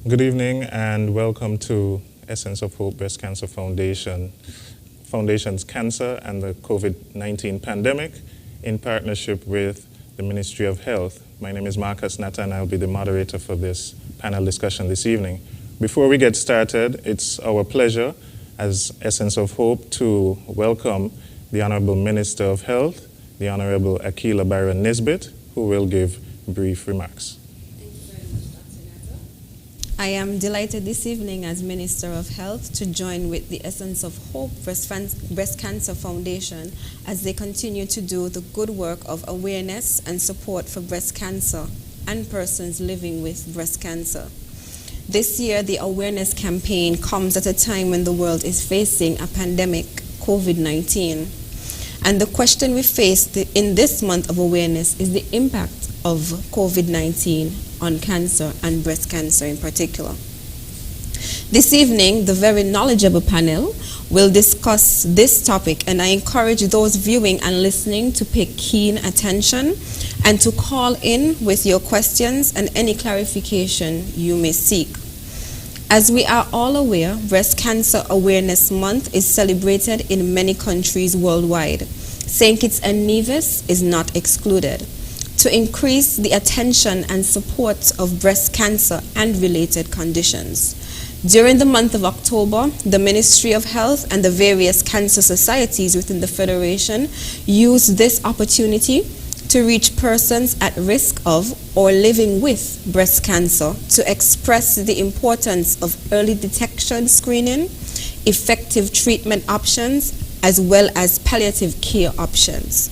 Good evening and welcome to Essence of Hope Breast Cancer Foundation's Cancer and the COVID-19 Pandemic in partnership with the Ministry of Health. My name is Marcus Natta and I'll be the moderator for this panel discussion this evening. Before we get started, it's our pleasure as Essence of Hope to welcome the Honorable Minister of Health, the Honorable Akila Byron Nisbet, who will give brief remarks. I am delighted this evening as Minister of Health to join with the Essence of Hope Breast Cancer Foundation as they continue to do the good work of awareness and support for breast cancer and persons living with breast cancer. This year, the awareness campaign comes at a time when the world is facing a pandemic, COVID-19. And the question we face in this month of awareness is the impact of COVID-19 on cancer and breast cancer in particular. This evening, the very knowledgeable panel will discuss this topic, and I encourage those viewing and listening to pay keen attention and to call in with your questions and any clarification you may seek. As we are all aware, Breast Cancer Awareness Month is celebrated in many countries worldwide. St. Kitts and Nevis is not excluded, to increase the attention and support of breast cancer and related conditions. During the month of October, the Ministry of Health and the various cancer societies within the Federation use this opportunity to reach persons at risk of or living with breast cancer to express the importance of early detection screening, effective treatment options, as well as palliative care options.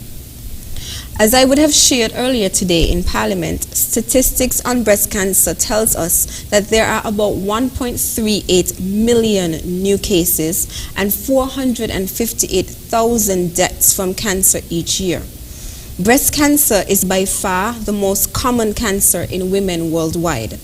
As I would have shared earlier today in Parliament, statistics on breast cancer tells us that there are about 1.38 million new cases and 458,000 deaths from cancer each year. Breast cancer is by far the most common cancer in women worldwide.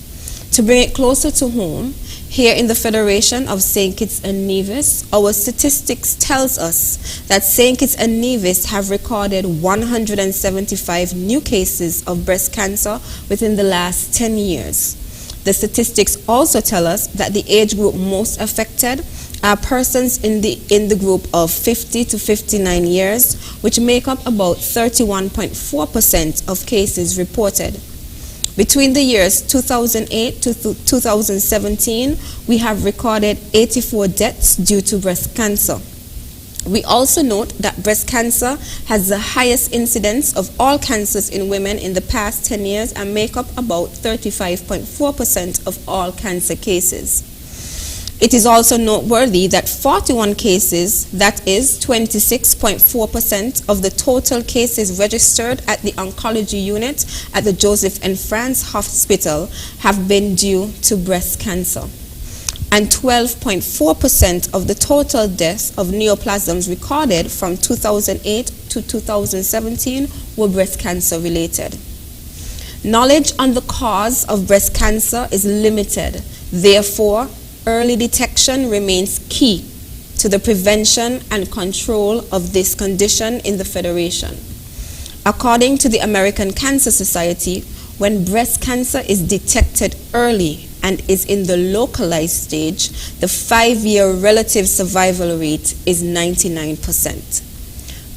To bring it closer to home, here in the Federation of St. Kitts and Nevis, our statistics tells us that St. Kitts and Nevis have recorded 175 new cases of breast cancer within the last 10 years. The statistics also tell us that the age group most affected are persons in the group of 50 to 59 years, which make up about 31.4% of cases reported. Between the years 2008 to 2017, we have recorded 84 deaths due to breast cancer. We also note that breast cancer has the highest incidence of all cancers in women in the past 10 years and make up about 35.4% of all cancer cases. It is also noteworthy that 41 cases, that is 26.4% of the total cases registered at the oncology unit at the Joseph and France Hospital have been due to breast cancer. And 12.4% of the total deaths of neoplasms recorded from 2008 to 2017 were breast cancer related. Knowledge on the cause of breast cancer is limited. Therefore, early detection remains key to the prevention and control of this condition in the Federation. According to the American Cancer Society, when breast cancer is detected early and is in the localized stage, the 5-year relative survival rate is 99%.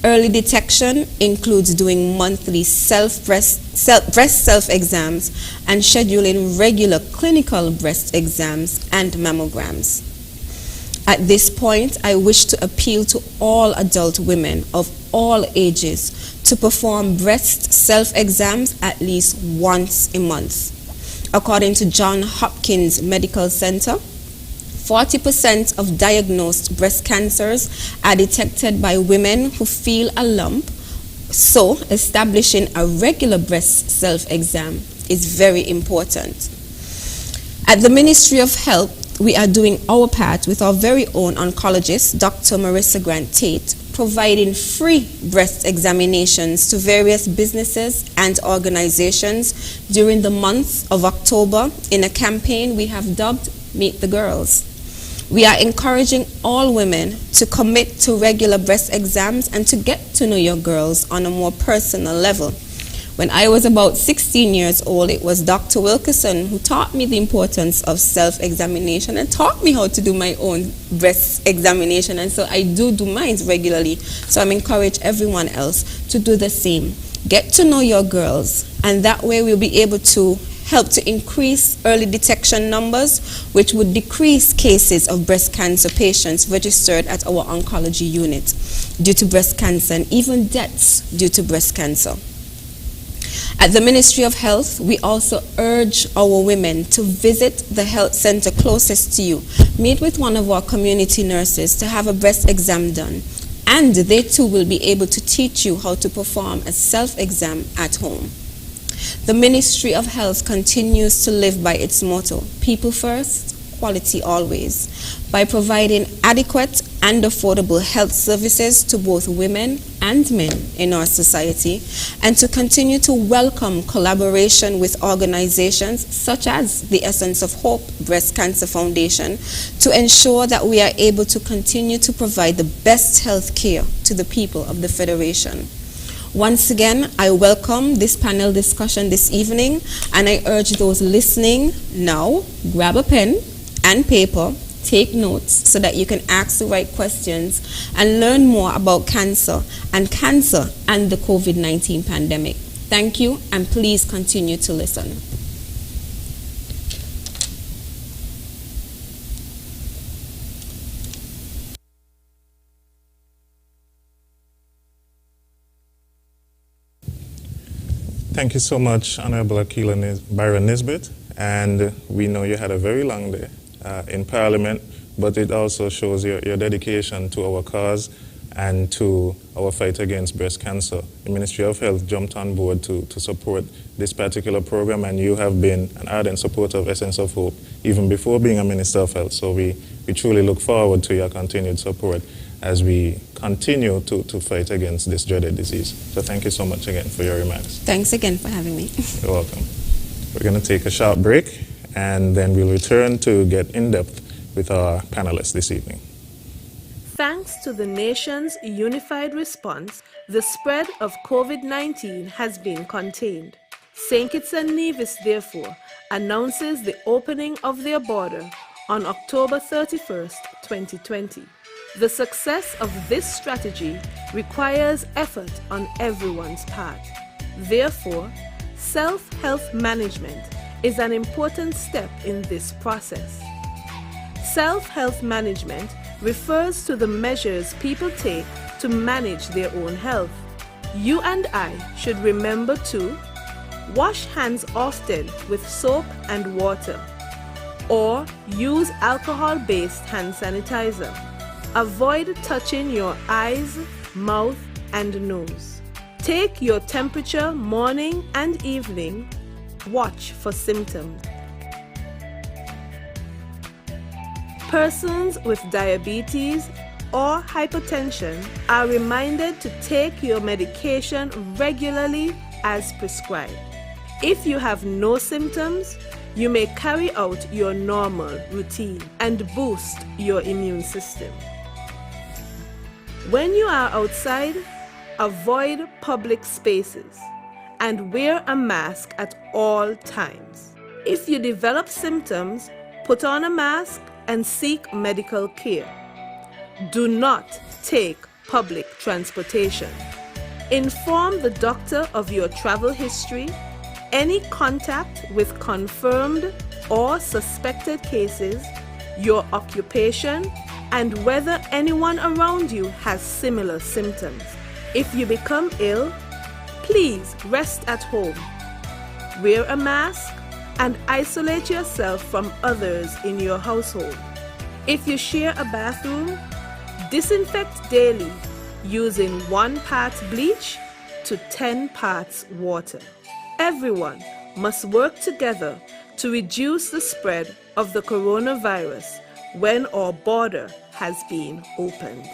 Early detection includes doing monthly breast self-exams and scheduling regular clinical breast exams and mammograms. At this point, I wish to appeal to all adult women of all ages to perform breast self-exams at least once a month. According to Johns Hopkins Medical Center, 40% of diagnosed breast cancers are detected by women who feel a lump, so establishing a regular breast self-exam is very important. At the Ministry of Health, we are doing our part with our very own oncologist, Dr. Marissa Grant-Tate, providing free breast examinations to various businesses and organizations during the month of October in a campaign we have dubbed Meet the Girls. We are encouraging all women to commit to regular breast exams and to get to know your girls on a more personal level. When I was about 16 years old, it was Dr. Wilkerson who taught me the importance of self-examination and taught me how to do my own breast examination. And so I do mine regularly. So I'm encouraging everyone else to do the same. Get to know your girls, and that way we'll be able to help to increase early detection numbers, which would decrease cases of breast cancer patients registered at our oncology unit due to breast cancer, and even deaths due to breast cancer. At the Ministry of Health, we also urge our women to visit the health center closest to you. Meet with one of our community nurses to have a breast exam done, and they too will be able to teach you how to perform a self-exam at home. The Ministry of Health continues to live by its motto, people first, quality always, by providing adequate and affordable health services to both women and men in our society, and to continue to welcome collaboration with organizations such as the Essence of Hope Breast Cancer Foundation to ensure that we are able to continue to provide the best health care to the people of the Federation. Once again, I welcome this panel discussion this evening, and I urge those listening now, grab a pen and paper, take notes so that you can ask the right questions and learn more about cancer and the COVID-19 pandemic. Thank you, and please continue to listen. Thank you so much, Honorable Akila Byron Nisbet. And we know you had a very long day in Parliament, but it also shows your dedication to our cause and to our fight against breast cancer. The Ministry of Health jumped on board to support this particular program, and you have been an ardent supporter of Essence of Hope even before being a Minister of Health. So we truly look forward to your continued support as we continue to fight against this dreaded disease. So thank you so much again for your remarks. Thanks again for having me. You're welcome. We're going to take a short break, and then we'll return to get in depth with our panelists this evening. Thanks to the nation's unified response, the spread of COVID-19 has been contained. St. Kitts and Nevis, therefore, announces the opening of their border on October 31st, 2020. The success of this strategy requires effort on everyone's part. Therefore, self-health management is an important step in this process. Self-health management refers to the measures people take to manage their own health. You and I should remember to wash hands often with soap and water, or use alcohol-based hand sanitizer. Avoid touching your eyes, mouth, and nose. Take your temperature morning and evening. Watch for symptoms. Persons with diabetes or hypertension are reminded to take your medication regularly as prescribed. If you have no symptoms, you may carry out your normal routine and boost your immune system. When you are outside, avoid public spaces and wear a mask at all times. If you develop symptoms, put on a mask and seek medical care. Do not take public transportation. Inform the doctor of your travel history, any contact with confirmed or suspected cases, your occupation, and whether anyone around you has similar symptoms. If you become ill, please rest at home. Wear a mask and isolate yourself from others in your household. If you share a bathroom, disinfect daily using 1 part bleach to 10 parts water. Everyone must work together to reduce the spread of the coronavirus when our border has been opened.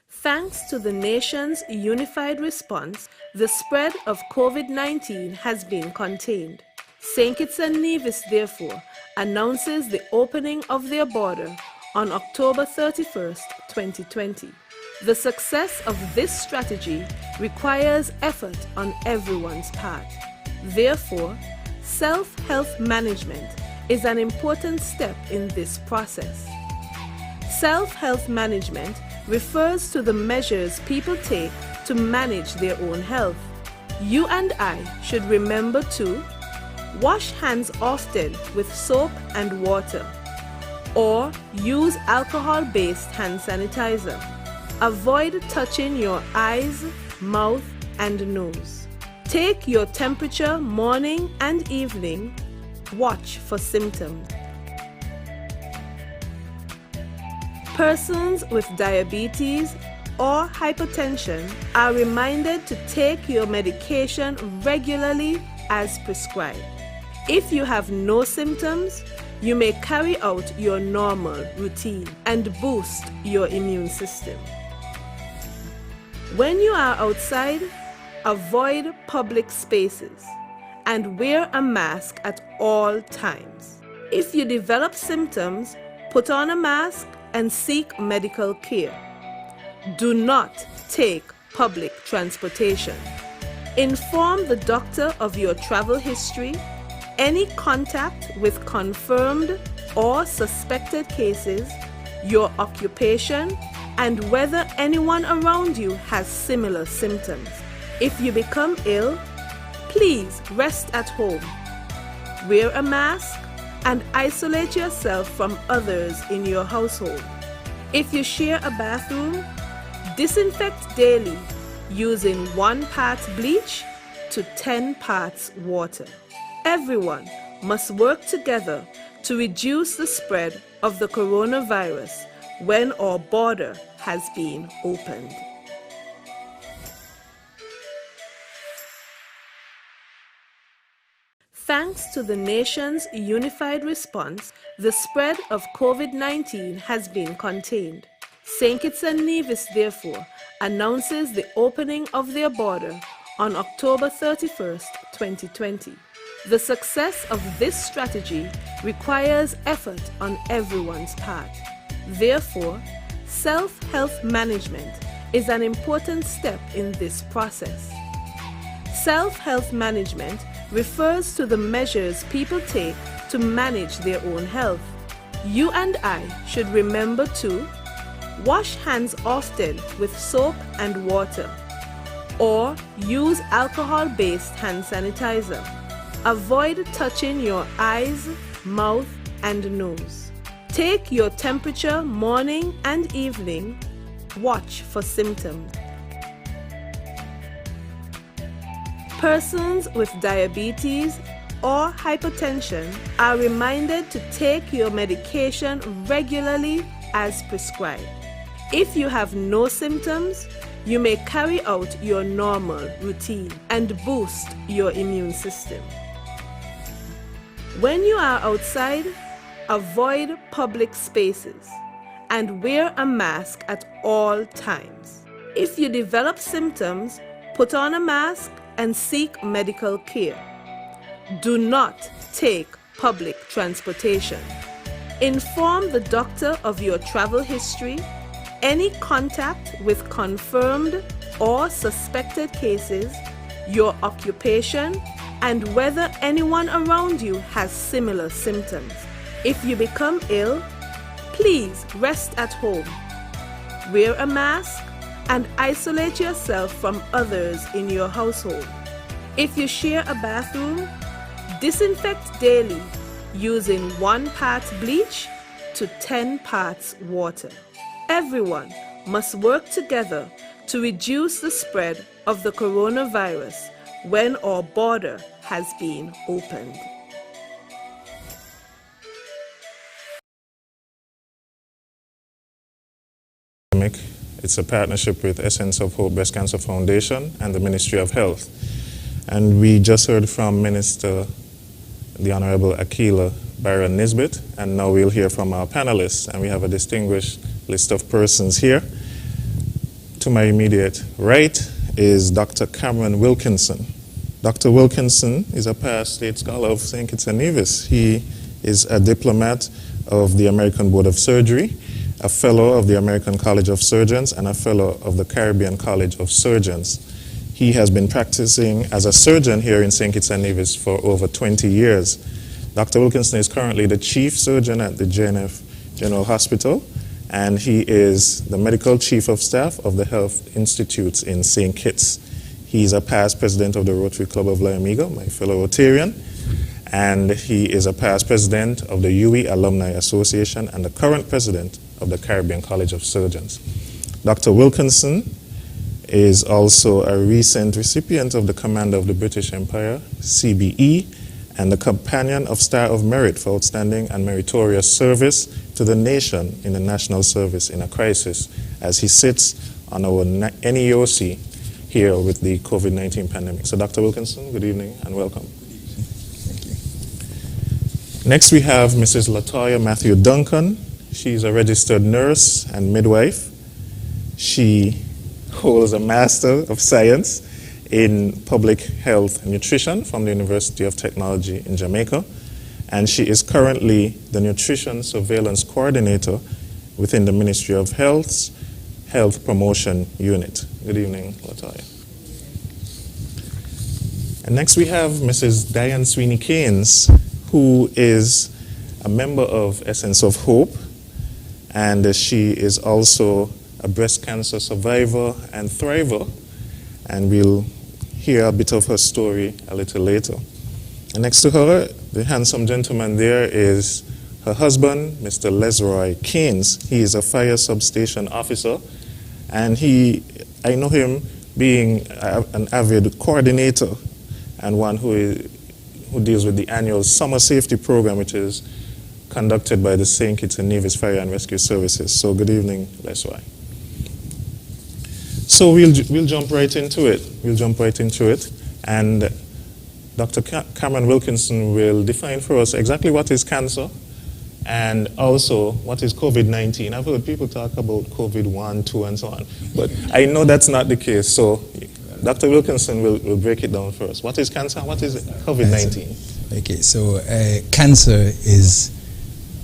Thanks to the nation's unified response, the spread of COVID-19 has been contained. St. Kitts and Nevis, therefore, announces the opening of their border on October 31st, 2020. The success of this strategy requires effort on everyone's part. Therefore, self-health management is an important step in this process. Self-health management refers to the measures people take to manage their own health. You and I should remember to wash hands often with soap and water, or use alcohol-based hand sanitizer. Avoid touching your eyes, mouth, and nose. Take your temperature morning and evening. Watch for symptoms. Persons with diabetes or hypertension are reminded to take your medication regularly as prescribed. If you have no symptoms, you may carry out your normal routine and boost your immune system. When you are outside, avoid public spaces and wear a mask at all times. If you develop symptoms, put on a mask and seek medical care. Do not take public transportation. Inform the doctor of your travel history, any contact with confirmed or suspected cases, your occupation, and whether anyone around you has similar symptoms. If you become ill, please rest at home. Wear a mask and isolate yourself from others in your household. If you share a bathroom, disinfect daily using 1 part bleach to 10 parts water. Everyone must work together to reduce the spread of the coronavirus when our border has been opened. Thanks to the nation's unified response, the spread of COVID-19 has been contained. St. Kitts and Nevis, therefore, announces the opening of their border on October 31st, 2020. The success of this strategy requires effort on everyone's part. Therefore, self-health management is an important step in this process. Self-health management refers to the measures people take to manage their own health. You and I should remember to wash hands often with soap and water, or use alcohol-based hand sanitizer. Avoid touching your eyes, mouth, and nose. Take your temperature morning and evening. Watch for symptoms. Persons with diabetes or hypertension are reminded to take your medication regularly as prescribed. If you have no symptoms, you may carry out your normal routine and boost your immune system. When you are outside, avoid public spaces and wear a mask at all times. If you develop symptoms, put on a mask and seek medical care. Do not take public transportation. Inform the doctor of your travel history, any contact with confirmed or suspected cases, your occupation, and whether anyone around you has similar symptoms. If you become ill, please rest at home. Wear a mask and isolate yourself from others in your household. If you share a bathroom, disinfect daily using 1 part bleach to 10 parts water. Everyone must work together to reduce the spread of the coronavirus when our border has been opened. It's a partnership with Essence of Hope Breast Cancer Foundation and the Ministry of Health. And we just heard from Minister, the Honorable Akila Byron Nisbet, and now we'll hear from our panelists, and we have a distinguished list of persons here. To my immediate right is Dr. Cameron Wilkinson. Dr. Wilkinson is a past state scholar of St. Kitts and Nevis. He is a diplomat of the American Board of Surgery, a fellow of the American College of Surgeons and a fellow of the Caribbean College of Surgeons. He has been practicing as a surgeon here in St. Kitts and Nevis for over 20 years. Dr. Wilkinson is currently the chief surgeon at the JNF General Hospital, and he is the medical chief of staff of the health institutes in St. Kitts. He's a past president of the Rotary Club of Amigo, my fellow Rotarian, and he is a past president of the UE Alumni Association and the current president of the Caribbean College of Surgeons. Dr. Wilkinson is also a recent recipient of the Commander of the British Empire, CBE, and the Companion of Star of Merit for outstanding and meritorious service to the nation in the national service in a crisis, as he sits on our NEOC here with the COVID-19 pandemic. So Dr. Wilkinson, good evening and welcome. Thank you. Next we have Mrs. Latoya Matthew Duncan. She's a registered nurse and midwife. She holds a Master of Science in Public Health and Nutrition from the University of Technology in Jamaica, and she is currently the Nutrition Surveillance Coordinator within the Ministry of Health's Health Promotion Unit. Good evening, Latoya. And next we have Mrs. Diane Sweeney Keynes, who is a member of Essence of Hope, and she is also a breast cancer survivor and thriver, and we'll hear a bit of her story a little later. And next to her, the handsome gentleman there is her husband, Mr. Lesroy Keynes. He is a fire substation officer, and I know him being an avid coordinator and one who deals with the annual Summer Safety Program, which is conducted by the St. Kitts and Nevis Fire and Rescue Services. So good evening, Lesroy. So we'll jump right into it. And Dr. Cameron Wilkinson will define for us exactly what is cancer and also what is COVID-19. I've heard people talk about COVID-1, 2, and so on, but I know that's not the case. So Dr. Wilkinson will break it down for us. What is cancer? What is COVID-19? Okay, so cancer is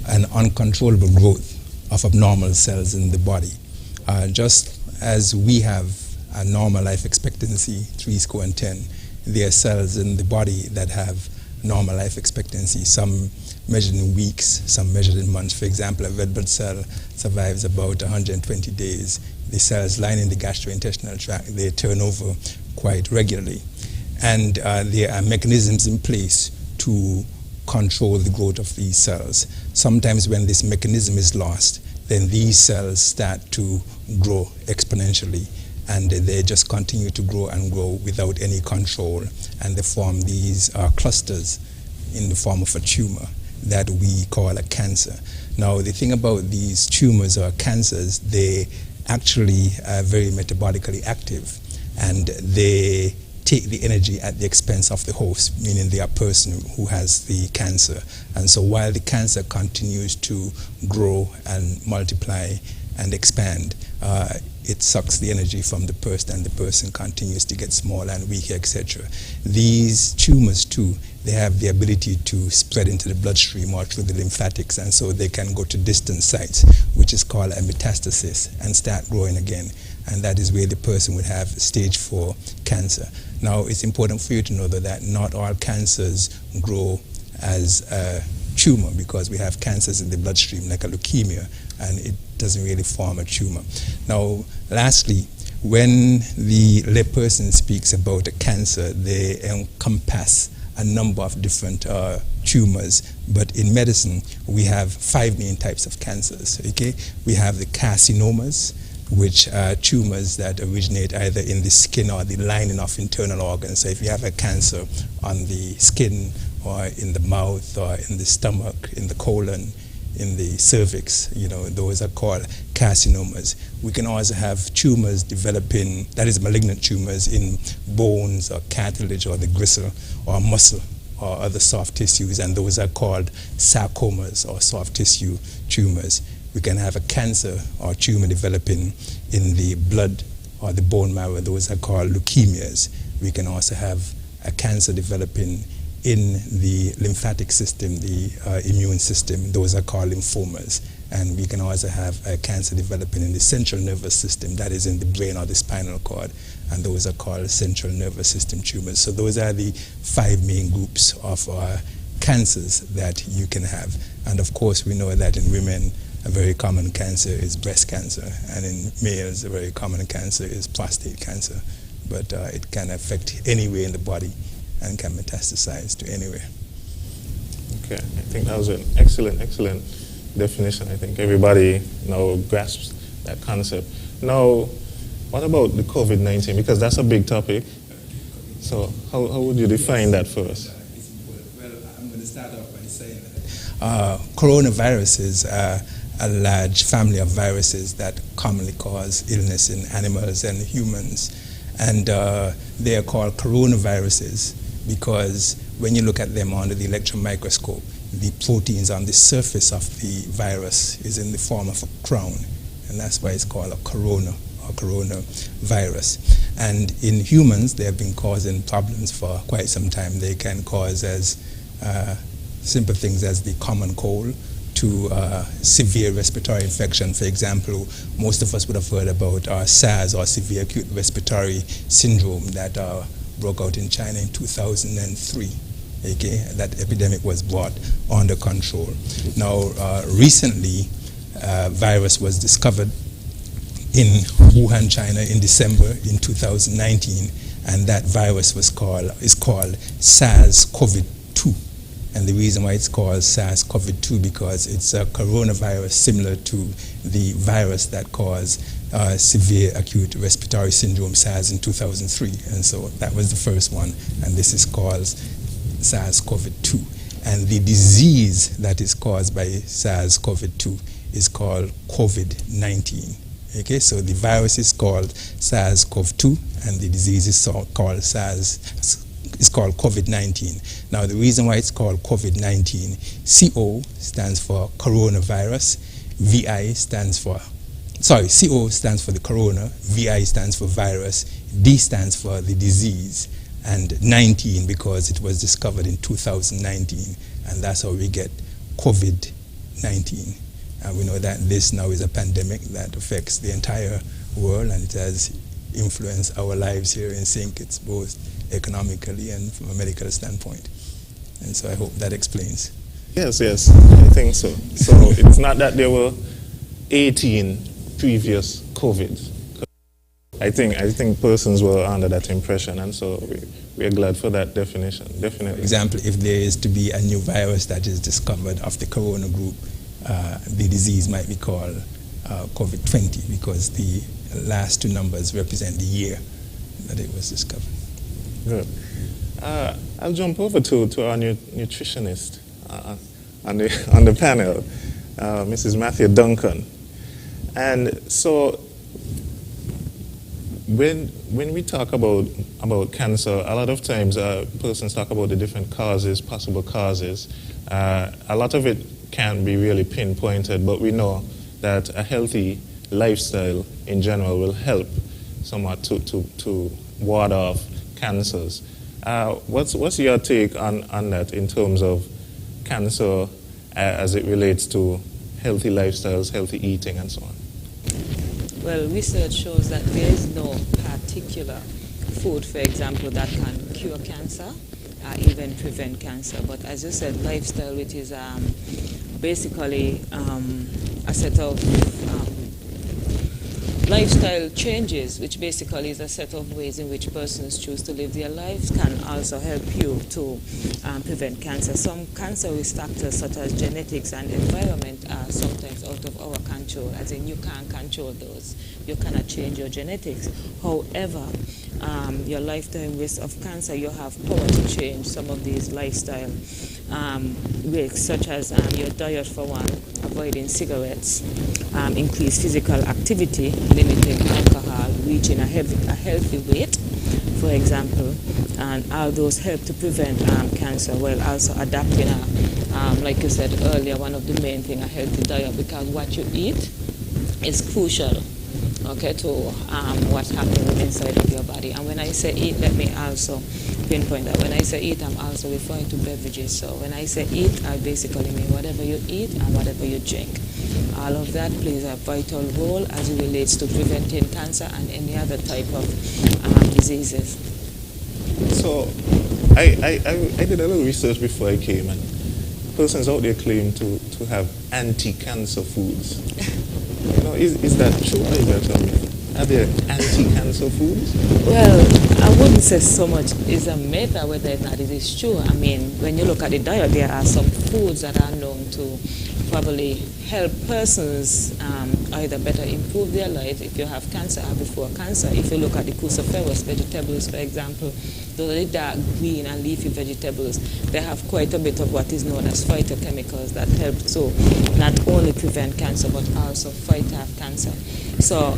an uncontrollable growth of abnormal cells in the body. Just as we have a normal life expectancy, 10, there are cells in the body that have normal life expectancy, some measured in weeks, some measured in months. For example, a red blood cell survives about 120 days. The cells lining the gastrointestinal tract, they turn over quite regularly. And there are mechanisms in place to control the growth of these cells. Sometimes when this mechanism is lost, then these cells start to grow exponentially, and they just continue to grow and grow without any control, and they form these clusters in the form of a tumor that we call a cancer. Now, the thing about these tumors or cancers, they actually are very metabolically active, and they take the energy at the expense of the host, meaning the person who has the cancer. And so while the cancer continues to grow and multiply and expand, it sucks the energy from the person, and the person continues to get smaller and weaker, etc. These tumors too, they have the ability to spread into the bloodstream or through the lymphatics, and so they can go to distant sites, which is called a metastasis, and start growing again. And that is where the person would have stage 4 cancer. Now, it's important for you to know that not all cancers grow as a tumor, because we have cancers in the bloodstream like a leukemia, and it doesn't really form a tumor. Now, lastly, when the layperson speaks about a cancer, they encompass a number of different tumors, but in medicine, we have 5 main types of cancers, okay? We have the carcinomas, which are tumors that originate either in the skin or the lining of internal organs. So if you have a cancer on the skin or in the mouth or in the stomach, in the colon, in the cervix, those are called carcinomas. We can also have tumors developing, that is malignant tumors, in bones or cartilage or the gristle or muscle or other soft tissues, and those are called sarcomas or soft tissue tumors. We can have a cancer or tumor developing in the blood or the bone marrow. Those are called leukemias. We can also have a cancer developing in the lymphatic system, the immune system. Those are called lymphomas. And we can also have a cancer developing in the central nervous system, that is in the brain or the spinal cord, and those are called central nervous system tumors. So those are the 5 main groups of cancers that you can have. And of course, we know that in women, a very common cancer is breast cancer, and in males, a very common cancer is prostate cancer. But it can affect anywhere in the body and can metastasize to anywhere. Okay, I think that was an excellent definition. I think everybody now grasps that concept. Now, what about the COVID-19? Because that's a big topic. So how would you define that for us? Well, I'm going to start off by saying that coronavirus is a large family of viruses that commonly cause illness in animals and humans. And they are called coronaviruses because when you look at them under the electron microscope, the proteins on the surface of the virus is in the form of a crown, and that's why it's called a corona or coronavirus. And in humans, they have been causing problems for quite some time. They can cause as simple things as the common cold to severe respiratory infection. For example, most of us would have heard about SARS, or severe acute respiratory syndrome, that broke out in China in 2003. Okay, that epidemic was brought under control. Now, recently, virus was discovered in Wuhan, China, in December in 2019, and that virus is called SARS-CoV-2. And the reason why it's called SARS-CoV-2 because it's a coronavirus similar to the virus that caused severe acute respiratory syndrome, SARS, in 2003. And so that was the first one, and this is called SARS-CoV-2. And the disease that is caused by SARS-CoV-2 is called COVID-19. Okay, so the virus is called SARS-CoV-2, and the disease is called COVID-19. Now, the reason why it's called COVID-19, CO stands for coronavirus, CO stands for the corona, VI stands for virus, D stands for the disease, and 19 because it was discovered in 2019, and that's how we get COVID-19. And we know that this now is a pandemic that affects the entire world, and it has influenced our lives here in St. Kitts, both economically and from a medical standpoint. And so I hope that explains. Yes, I think so. So it's not that there were 18 previous COVIDs. I think persons were under that impression, and so we are glad for that definition, definitely. For example, if there is to be a new virus that is discovered of the corona group, the disease might be called COVID-20 because the last 2 numbers represent the year that it was discovered. Good. I'll jump over to our nutritionist on the panel, Mrs. Matthew Duncan. And so when we talk about cancer, a lot of times persons talk about the different causes, possible causes. A lot of it can't be really pinpointed, but we know that a healthy lifestyle in general will help somewhat to ward off cancers. What's your take on that in terms of cancer as it relates to healthy lifestyles, healthy eating, and so on? Well, research shows that there is no particular food, for example, that can cure cancer or even prevent cancer. But as you said, lifestyle, which is basically a set of lifestyle changes, which basically is a set of ways in which persons choose to live their lives, can also help you to prevent cancer. Some cancer risk factors such as genetics and environment are sometimes out of our control, as in you can't control those. You cannot change your genetics. However, your lifetime risk of cancer, you have power to change some of these lifestyle risks, such as your diet for one, avoiding cigarettes, increased physical activity, limiting alcohol, reaching a healthy weight, for example, and all those help to prevent cancer, while also adapting, like you said earlier, one of the main things, a healthy diet, because what you eat is crucial, okay, to what's happening inside of your body. And when I say eat, let me also pinpoint that when I say eat, I'm also referring to beverages. So when I say eat, I basically mean whatever you eat and whatever you drink. All of that plays a vital role as it relates to preventing cancer and any other type of diseases. So I did a little research before I came, and persons out there claim to have anti-cancer foods. Is that true or is that a myth? Are there anti-cancer foods? Well, I wouldn't say so much is a myth or whether or not it is true. I mean, when you look at the diet, there are some foods that are known to probably help persons either better improve their life if you have cancer or before cancer. If you look at the cruciferous vegetables, for example, those are the dark green and leafy vegetables. They have quite a bit of what is known as phytochemicals that help to not only prevent cancer but also fight off cancer. So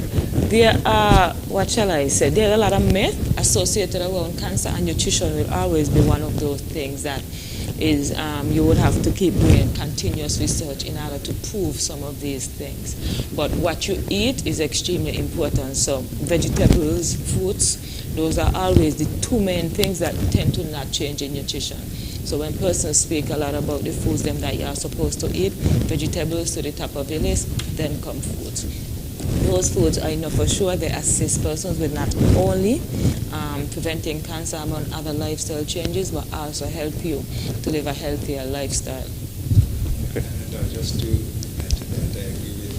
there are, what shall I say, there are a lot of myths associated around cancer, and nutrition will always be one of those things that is you would have to keep doing continuous research in order to prove some of these things. But what you eat is extremely important. So vegetables, fruits, those are always the two main things that tend to not change in nutrition. So when persons speak a lot about the foods them that you are supposed to eat, vegetables to the top of the list, then come fruits. Those foods, I know for sure, they assist persons with not only preventing cancer among other lifestyle changes, but also help you to live a healthier lifestyle. Okay. And just to add to that, I agree with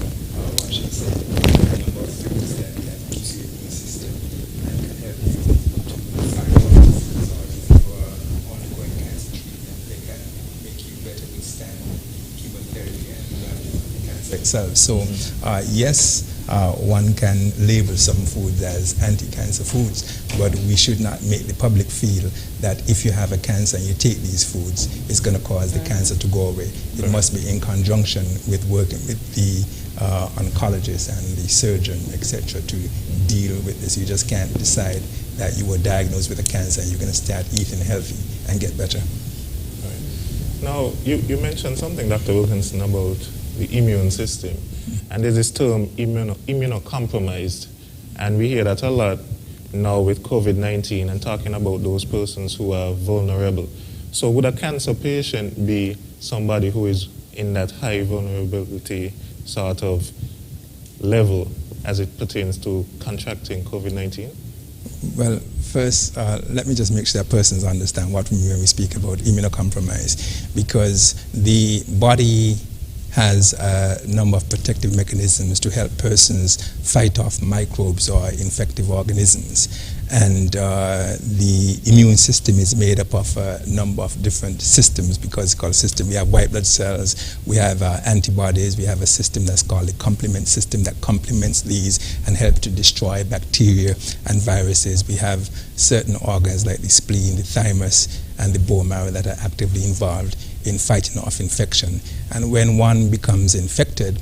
what she said. A number of foods that can boost your immune system and can help you to fight off diseases, or if you are ongoing cancer treatment, they can make you better withstand chemotherapy and cancer itself. So, yes, one can label some foods as anti-cancer foods, but we should not make the public feel that if you have a cancer and you take these foods, it's going to cause the cancer to go away. It must be in conjunction with working with the oncologist and the surgeon, etc., to deal with this. You just can't decide that you were diagnosed with a cancer and you're going to start eating healthy and get better. Right. Now, you mentioned something, Dr. Wilkinson, about the immune system. And there's this term immunocompromised, and we hear that a lot now with COVID-19 and talking about those persons who are vulnerable. So would a cancer patient be somebody who is in that high vulnerability sort of level as it pertains to contracting COVID-19? Well, first, let me just make sure that persons understand what we mean when we speak about immunocompromise, because the body has a number of protective mechanisms to help persons fight off microbes or infective organisms. And the immune system is made up of a number of different systems, because it's called a system. We have white blood cells, we have antibodies, we have a system that's called the complement system that complements these and help to destroy bacteria and viruses. We have certain organs like the spleen, the thymus, and the bone marrow that are actively involved in fighting off infection. And when one becomes infected,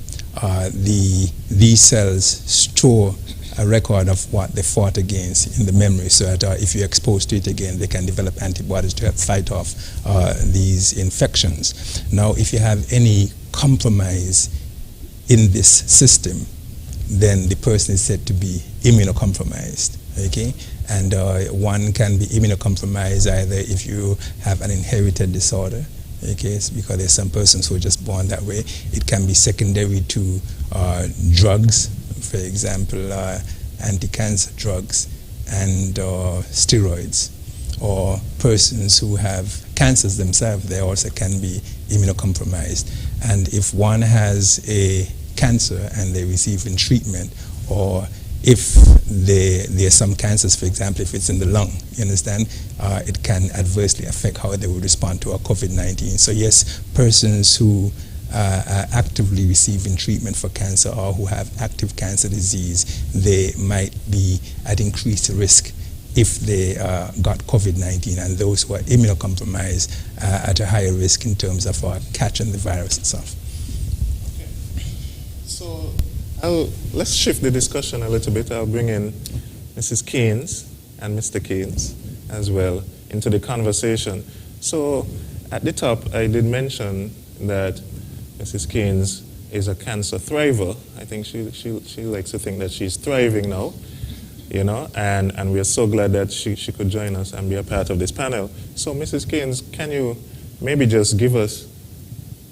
these cells store a record of what they fought against in the memory, so that if you're exposed to it again, they can develop antibodies to help fight off these infections. Now, if you have any compromise in this system, then the person is said to be immunocompromised. Okay? And one can be immunocompromised either if you have an inherited disorder, okay, because there's some persons who are just born that way. It can be secondary to drugs, for example, anti-cancer drugs and steroids, or persons who have cancers themselves, they also can be immunocompromised. And if one has a cancer and they're receiving treatment, or if there's some cancers, for example, if it's in the lung, you understand, it can adversely affect how they will respond to a COVID-19. So yes, persons who are actively receiving treatment for cancer or who have active cancer disease, they might be at increased risk if they got COVID-19, and those who are immunocompromised at a higher risk in terms of catching the virus itself. Okay. So let's shift the discussion a little bit. I'll bring in Mrs. Keynes and Mr. Keynes as well into the conversation. So at the top, I did mention that Mrs. Keynes is a cancer thriver. I think she likes to think that she's thriving now, you know, and we're so glad that she could join us and be a part of this panel. So Mrs. Keynes, can you maybe just give us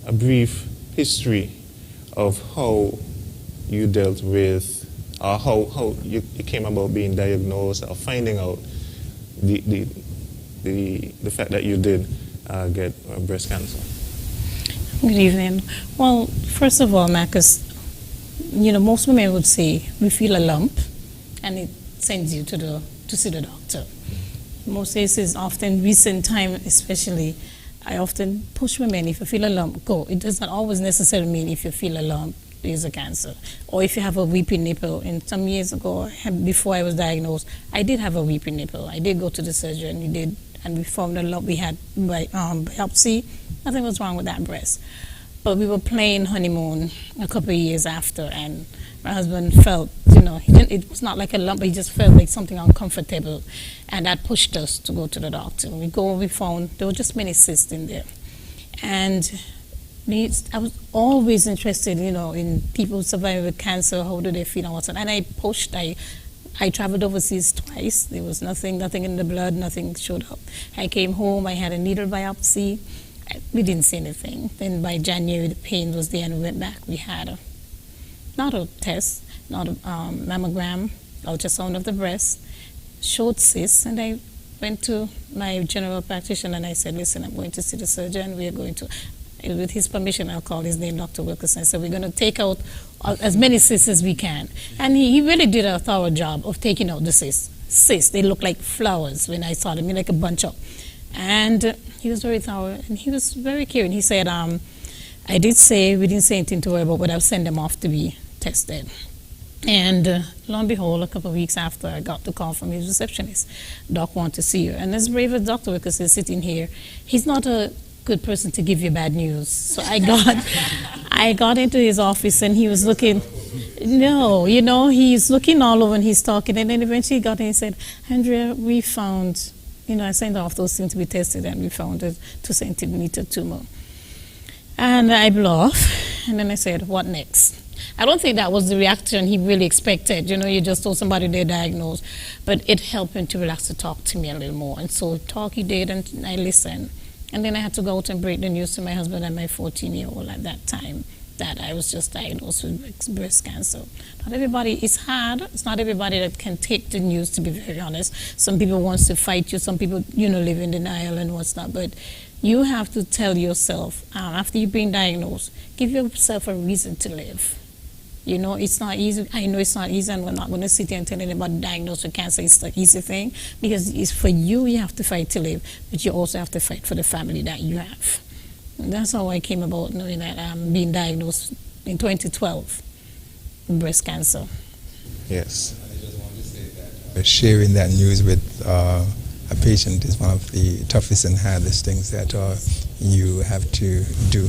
a brief history of how you dealt with, or how you came about being diagnosed or finding out the fact that you did get breast cancer. Good evening. Well, first of all, Marcus, most women would say we feel a lump, and it sends you to see the doctor. Most cases, often recent time especially, I often push women, if you feel a lump, go. It does not always necessarily mean if you feel a lump is a cancer, or if you have a weeping nipple. And some years ago, before I was diagnosed, I did have a weeping nipple. I did go to the surgeon, and we found a lump. We had biopsy. Nothing was wrong with that breast. But we were playing honeymoon a couple of years after, and my husband felt, it was not like a lump, but he just felt like something uncomfortable, and that pushed us to go to the doctor. We found there were just many cysts in there. And I was always interested, in people surviving with cancer, how do they feel and what's. And I pushed. I traveled overseas twice. There was nothing in the blood, nothing showed up. I came home, I had a needle biopsy. We didn't see anything. Then by January, the pain was there, and we went back. We had not a test, not a mammogram, ultrasound of the breast, showed cysts, and I went to my general practitioner and I said, listen, I'm going to see the surgeon. We are going to, with his permission, I'll call his name Dr. Wilkerson. So we're going to take out as many cysts as we can. And he really did a thorough job of taking out the cysts. They look like flowers when I saw them, like a bunch of. And he was very thorough, and he was very caring. He said, we didn't say anything to worry about, but I'll send them off to be tested. And lo and behold, a couple of weeks after, I got the call from his receptionist. Doc wants to see you. And as brave as Dr. Wilkerson is sitting here, he's not a good person to give you bad news. So I got into his office, and he was looking, he's looking all over and he's talking. And then eventually he got in and said, Andrea, we found, I sent off those things to be tested, and we found a 2-centimeter tumor. And I blew off, and then I said, what next? I don't think that was the reaction he really expected. You just told somebody they're diagnosed. But it helped him to relax to talk to me a little more. And so talk he did, and I listened. And then I had to go out and break the news to my husband and my 14-year-old at that time that I was just diagnosed with breast cancer. Not everybody, it's hard. It's not everybody that can take the news, to be very honest. Some people want to fight you. Some people, live in denial and what's not. But you have to tell yourself, after you've been diagnosed, give yourself a reason to live. It's not easy. I know it's not easy, and we're not going to sit here and tell anybody diagnosed with cancer it's the easy thing, because it's for you have to fight to live, but you also have to fight for the family that you have. And that's how I came about knowing that I'm being diagnosed in 2012 with breast cancer. Yes. I just want to say that sharing that news with a patient is one of the toughest and hardest things that you have to do,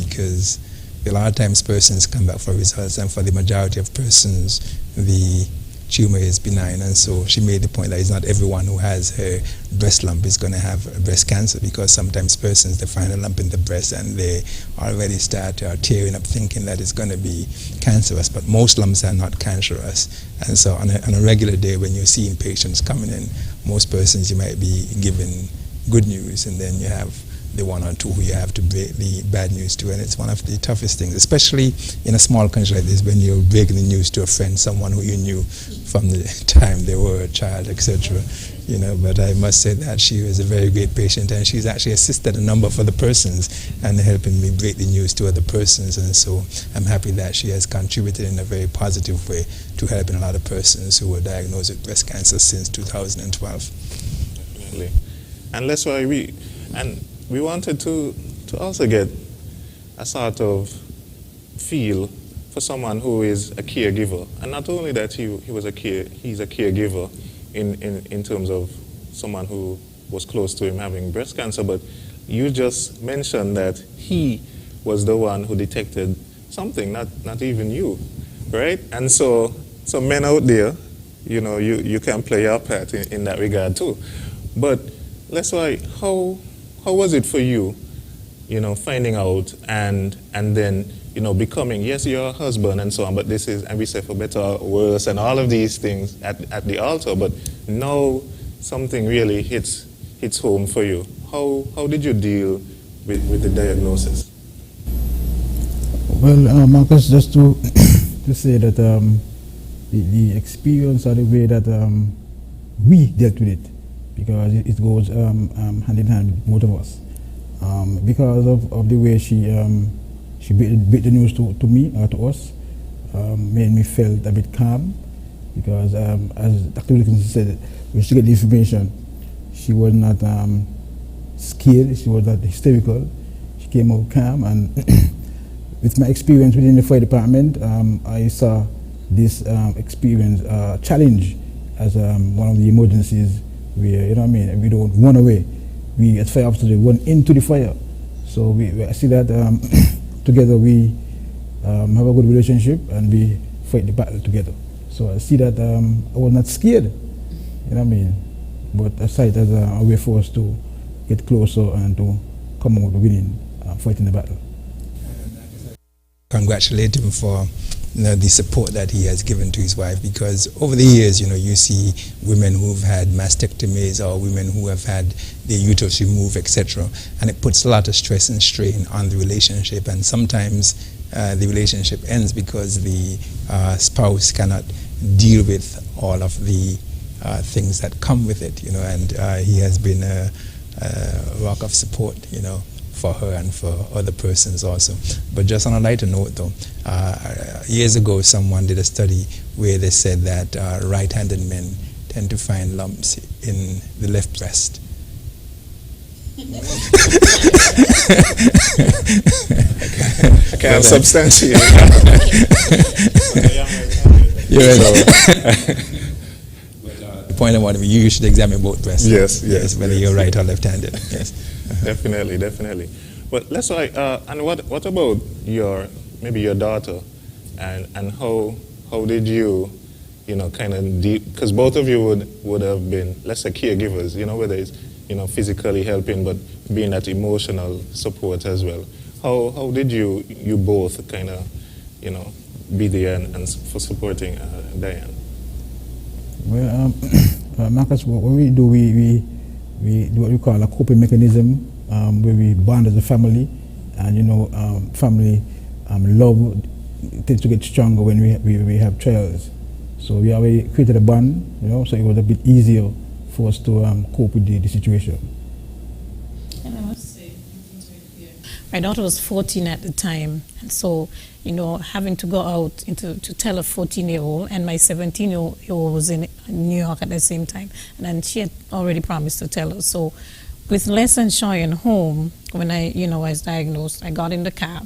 because a lot of times persons come back for results, and for the majority of persons, the tumor is benign. And so she made the point that it's not everyone who has a breast lump is going to have breast cancer, because sometimes persons, they find a lump in the breast and they already start tearing up thinking that it's going to be cancerous, but most lumps are not cancerous. And so on a regular day when you're seeing patients coming in, most persons you might be giving good news, and then you have the one or two who you have to break the bad news to. And it's one of the toughest things, especially in a small country like this, when you're breaking the news to a friend, someone who you knew from the time they were a child, etc. But I must say that she was a very great patient, and she's actually assisted a number of other persons and helping me break the news to other persons. And so I'm happy that she has contributed in a very positive way to helping a lot of persons who were diagnosed with breast cancer since 2012. Definitely. And that's why we wanted to also get a sort of feel for someone who is a caregiver. And not only that he's a caregiver in terms of someone who was close to him having breast cancer, but you just mentioned that he was the one who detected something, not even you, right? And so men out there, you can play your part in that regard too. But let's say, how was it for you, finding out and then, becoming, yes, you're a husband and so on, but this is, and we say for better or worse, and all of these things at the altar, but now something really hits home for you. How did you deal with the diagnosis? Well, Marcus, just to to say that the experience or the way that we dealt with it, because it goes hand in hand with both of us. Because of the way she break the news to me or to us, made me feel a bit calm, because as Dr. Wilkinson said, when she get the information, she was not scared, she was not hysterical, she came out calm. And with my experience within the fire department, I saw this experience challenge as one of the emergencies where, you know what I mean, we don't run away. We as fire officers run into the fire. So I see that together we have a good relationship and we fight the battle together. So I see that I was not scared, you know what I mean. But I saw it as a way for us to get closer and to come out winning, fighting the battle. Congratulate him for the support that he has given to his wife, because over the years, you see women who've had mastectomies or women who have had their uterus removed, etc., and it puts a lot of stress and strain on the relationship, and sometimes the relationship ends because the spouse cannot deal with all of the things that come with it, and he has been a rock of support, for her and for other persons also. But just on a lighter note though, years ago someone did a study where they said that right-handed men tend to find lumps in the left breast. I can't substantiate. The point I want to be, you should examine both breasts. Yes, whether you're right or left-handed. Yes. Definitely. But let's and what about maybe your daughter, and how did you, kind of because both of you would have been, let's say, caregivers, whether it's physically helping, but being that emotional support as well. How did you both kind of be there and for supporting Diane? Well, Marcus, what we do, we do what we call a coping mechanism, where we bond as a family, and family love tends to get stronger when we have trials. So we already created a bond, so it was a bit easier for us to cope with the situation. And I must say, my daughter was 14 at the time, and so having to go out to tell a 14-year-old, and my 17-year-old was in New York at the same time, and then she had already promised to tell her. So with Les and Cheyenne home, when I was diagnosed, I got in the car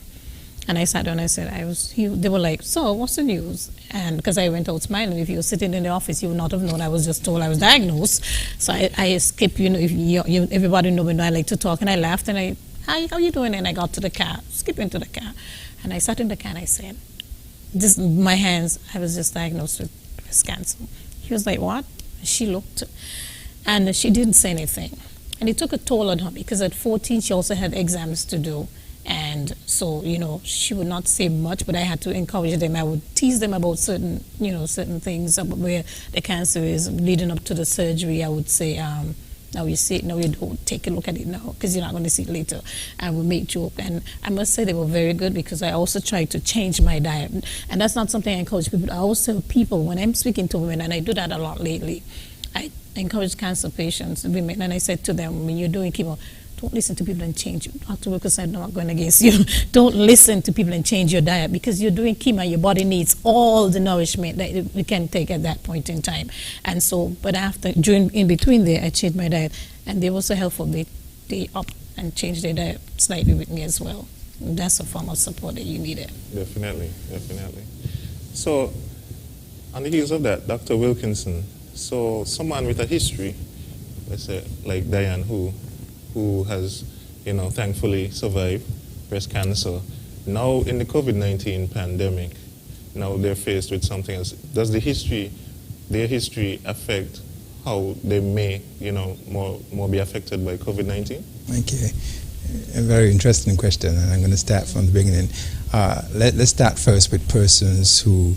and I sat down and I said, they were like, so what's the news? And because I went out smiling, if you were sitting in the office, you would not have known. I was just told I was diagnosed. So I skipped, if everybody know me, I like to talk, and I laughed and how you doing? And I got to the car, skipping to the car. And I sat in the car and I said, my hands, I was just diagnosed with breast cancer. He was like, what? She looked, and she didn't say anything. And it took a toll on her, because at 14 she also had exams to do. And so, she would not say much, but I had to encourage them. I would tease them about certain things about where the cancer is leading up to the surgery. I would say, now you see it, now you don't, take a look at it now, because you're not going to see it later. I would make joke, and I must say they were very good, because I also tried to change my diet, and that's not something I encourage people. I always tell people when I'm speaking to women, and I do that a lot lately, I encourage cancer patients, women, and I said to them, when you're doing chemo, don't listen to people and change it. Dr. Wilkins said, no, I'm not going against you. Don't listen to people and change your diet, because you're doing chemo, your body needs all the nourishment that you can take at that point in time. And so, but in between there, I changed my diet, and they were so helpful. They upped and changed their diet slightly with me as well. And that's a form of support that you needed. Definitely. So, on the heels of that, Dr. Wilkinson, so someone with a history, let's say like Diane, who has, thankfully survived breast cancer. Now in the COVID-19 pandemic, now they're faced with something else. Does their history affect how they may, more be affected by COVID-19? Okay, a very interesting question, and I'm going to start from the beginning. Let's start first with persons who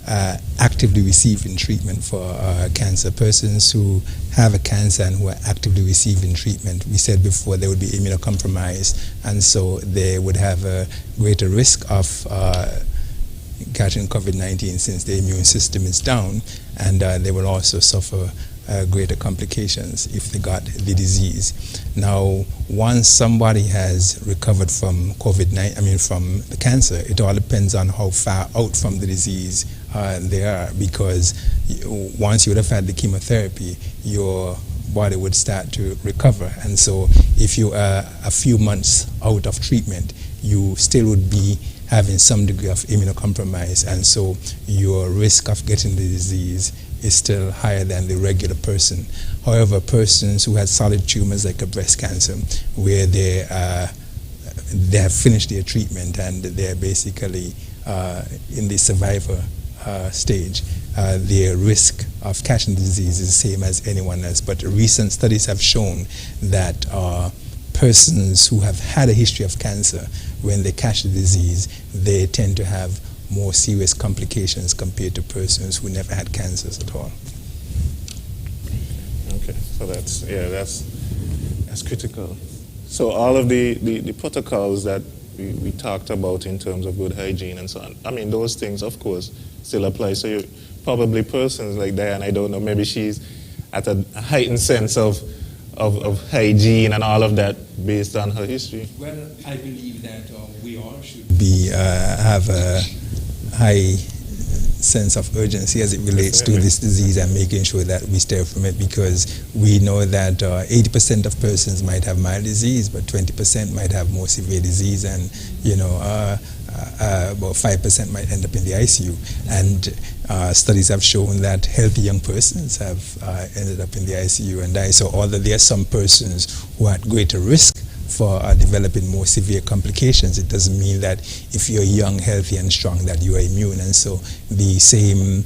actively receiving treatment for cancer. Persons who have a cancer and who are actively receiving treatment, we said before, they would be immunocompromised, and so they would have a greater risk of catching COVID-19 since the immune system is down, and they will also suffer greater complications if they got the disease. Now, once somebody has recovered from COVID-19, from the cancer, it all depends on how far out from the disease they are, because once you would have had the chemotherapy, your body would start to recover. And so if you are a few months out of treatment, you still would be having some degree of immunocompromise, and so your risk of getting the disease is still higher than the regular person. However, persons who had solid tumors like a breast cancer, where they have finished their treatment and they're basically in the survivor stage, their risk of catching the disease is the same as anyone else. But recent studies have shown that persons who have had a history of cancer, when they catch the disease, they tend to have more serious complications compared to persons who never had cancers at all. Okay, so that's critical. So all of the protocols that we talked about in terms of good hygiene and so on, I mean, those things, of course, still apply. So you probably persons like Diane, I don't know, maybe she's at a heightened sense of hygiene and all of that based on her history. Well, I believe that we all should have a high sense of urgency as it relates to this disease and making sure that we stay from it, because we know that 80% of persons might have mild disease, but 20% might have more severe disease, and about 5% might end up in the ICU. And studies have shown that healthy young persons have ended up in the ICU and died. So although there are some persons who are at greater risk for developing more severe complications, it doesn't mean that if you're young, healthy, and strong that you are immune. And so the same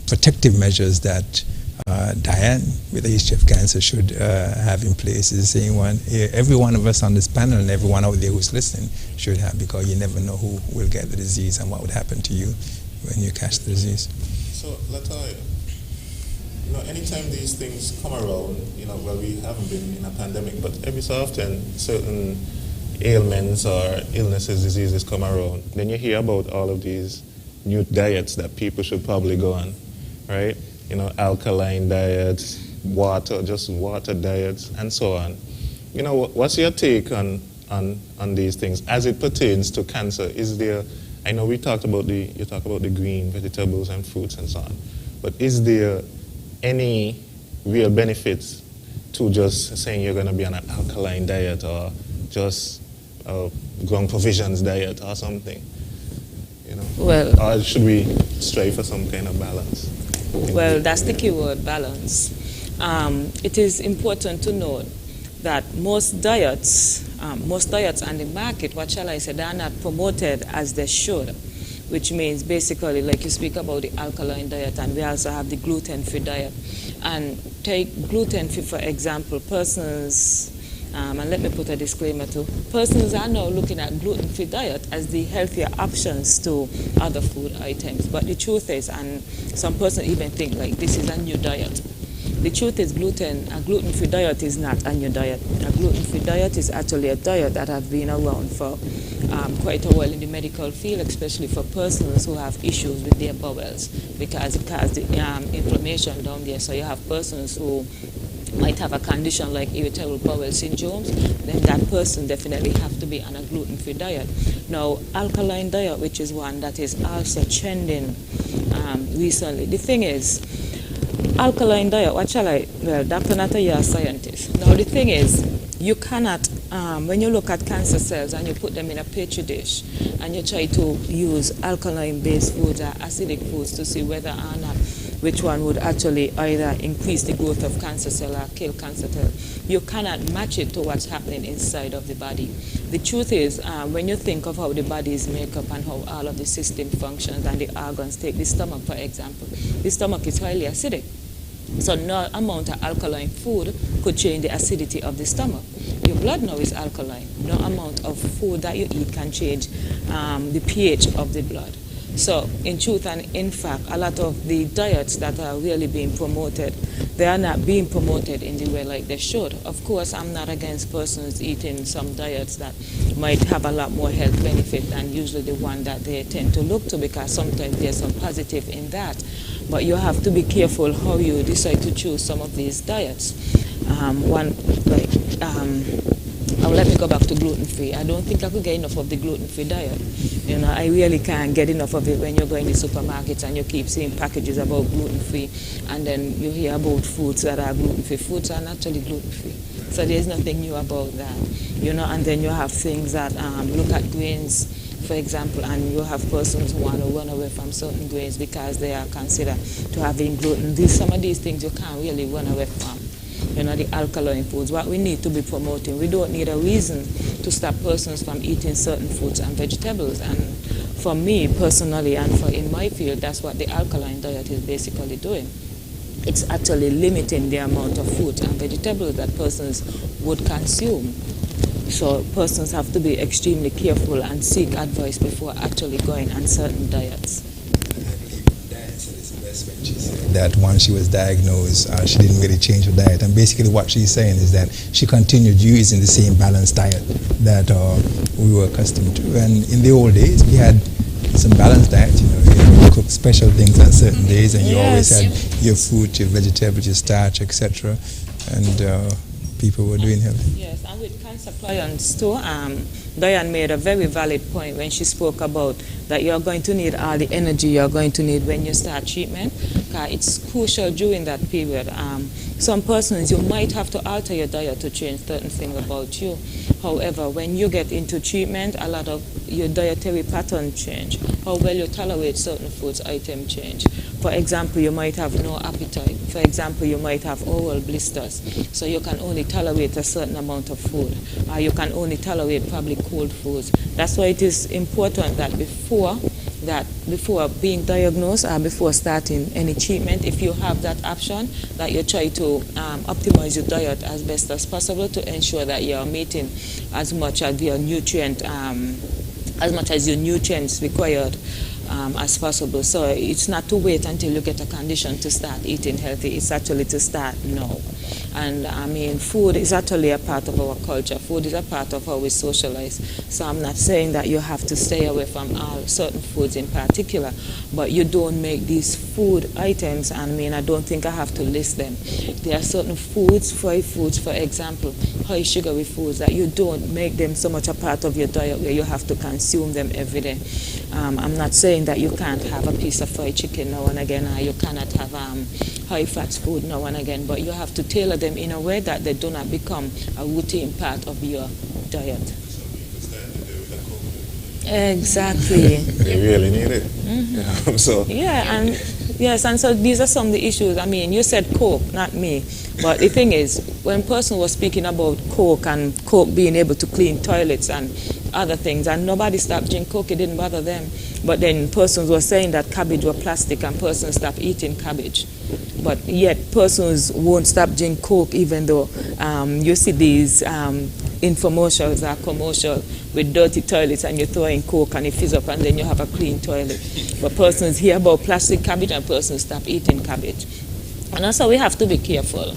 protective measures that Diane, with a history of cancer, should have in place is the same one every one of us on this panel and everyone out there who's listening should have, because you never know who will get the disease and what would happen to you when you catch the disease. So, Latoya, anytime these things come around, well, we haven't been in a pandemic, but every so often certain ailments or illnesses, diseases come around. Then you hear about all of these new diets that people should probably go on, right? Alkaline diets, water diets, and so on. What's your take on these things as it pertains to cancer? Is there, I know you talk about the green vegetables and fruits and so on, but is there any real benefits to just saying you're going to be on an alkaline diet or just a grown provisions diet or something? Well, or should we strive for some kind of balance? Well, that's the key word, balance. It is important to note that most diets on the market, what shall I say, they are not promoted as they should, which means basically, like you speak about the alkaline diet, and we also have the gluten-free diet. And take gluten-free, for example, persons, and let me put a disclaimer too, persons are now looking at gluten-free diet as the healthier options to other food items. But the truth is, and some persons even think like this is a new diet. The truth is, a gluten-free diet is not a new diet. A gluten-free diet is actually a diet that has been around for quite a while in the medical field, especially for persons who have issues with their bowels, because it has the inflammation down there. So you have persons who might have a condition like irritable bowel syndrome, then that person definitely have to be on a gluten-free diet. Now, alkaline diet, which is one that is also trending recently. The thing is, alkaline diet, well, Dr. Nata, you're a scientist. Now, the thing is, you cannot, when you look at cancer cells and you put them in a petri dish and you try to use alkaline-based foods or acidic foods to see whether or not which one would actually either increase the growth of cancer cell or kill cancer cell, you cannot match it to what's happening inside of the body. The truth is, when you think of how the body is made up and how all of the system functions and the organs, take the stomach, for example. The stomach is highly acidic. So no amount of alkaline food could change the acidity of the stomach. Your blood now is alkaline. No amount of food that you eat can change the pH of the blood. So in truth and in fact, a lot of the diets that are really being promoted, they are not being promoted in the way like they should. Of course, I'm not against persons eating some diets that might have a lot more health benefit than usually the one that they tend to look to, because sometimes there's some positive in that. But you have to be careful how you decide to choose some of these diets. Let me go back to gluten-free. I don't think I could get enough of the gluten-free diet. You know, I really can't get enough of it when you're going to supermarkets and you keep seeing packages about gluten-free, and then you hear about foods that are gluten-free. Foods are naturally gluten-free. So there's nothing new about that. You know, and then you have things that look at grains, for example, and you have persons who want to run away from certain grains because they are considered to having gluten. Some of these things you can't really run away from. You know, the alkaline foods, what we need to be promoting. We don't need a reason to stop persons from eating certain fruits and vegetables. And for me personally, and for in my field, that's what the alkaline diet is basically doing. It's actually limiting the amount of fruit and vegetables that persons would consume. So persons have to be extremely careful and seek advice before actually going on certain diets. When she said that once she was diagnosed, she didn't really change her diet. And basically what she's saying is that she continued using the same balanced diet that we were accustomed to. And in the old days, we had some balanced diet. You know, you cook special things on certain days, and you always had your fruit, your vegetables, your starch, etc. And people were doing healthy. Yes, and with cancer clients too, Diane made a very valid point when she spoke about that you're going to need all the energy you're going to need when you start treatment. It's crucial during that period. Some persons, you might have to alter your diet to change certain things about you. However, when you get into treatment, a lot of your dietary pattern change. How well you tolerate certain foods item change. For example, you might have no appetite. For example, you might have oral blisters. So you can only tolerate a certain amount of food. You can only tolerate probably cold foods. That's why it is important that before being diagnosed or before starting any treatment, if you have that option, that you try to optimize your diet as best as possible to ensure that you are meeting as much as your nutrients required as possible. So it's not to wait until you get a condition to start eating healthy. It's actually to start now. And I mean, food is actually a part of our culture. Food is a part of how we socialize. So I'm not saying that you have to stay away from all certain foods in particular, but you don't make these food items. I mean, I don't think I have to list them. There are certain foods, fried foods, for example, high sugary foods, that you don't make them so much a part of your diet where you have to consume them every day. I'm not saying that you can't have a piece of fried chicken now and again, or you cannot have high-fat food now and again, but you have to tailor them in a way that they do not become a routine part of your diet. Exactly. They really need it. Mm-hmm. And so these are some of the issues. I mean, you said Coke, not me. But the thing is, when person was speaking about Coke and Coke being able to clean toilets and other things, and nobody stopped drinking Coke, it didn't bother them. But then persons were saying that cabbage was plastic and persons stopped eating cabbage. But yet persons won't stop drinking Coke even though you see these infomercials or commercials with dirty toilets and you throw in Coke and it fills up and then you have a clean toilet. But persons hear about plastic cabbage and persons stop eating cabbage. And also we have to be careful,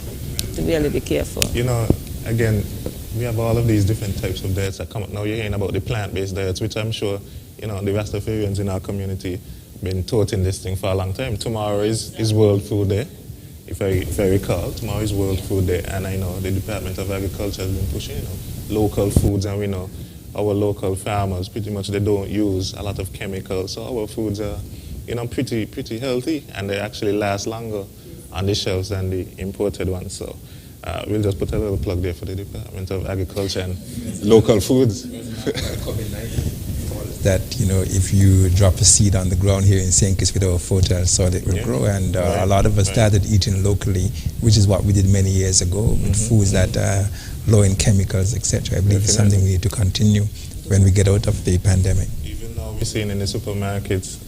to really be careful. You know, again, we have all of these different types of diets that come up. Now you're hearing about the plant-based diets, which I'm sure, you know, the Rastafarians in our community been toting this thing for a long time. Tomorrow is World Food Day, if I recall. Tomorrow is World Food Day, and I know the Department of Agriculture has been pushing, you know, local foods, and we know our local farmers, pretty much they don't use a lot of chemicals, so our foods are, you know, pretty healthy, and they actually last longer on the shelves than the imported ones. So we'll just put a little plug there for the Department of Agriculture and local foods. That, you know, if you drop a seed on the ground here in St. Kitts with our fertile soil, it will grow. And a lot of us started eating locally, which is what we did many years ago, with foods that are low in chemicals, etc. I believe it's something we need to continue when we get out of the pandemic. Even now we're seeing in the supermarkets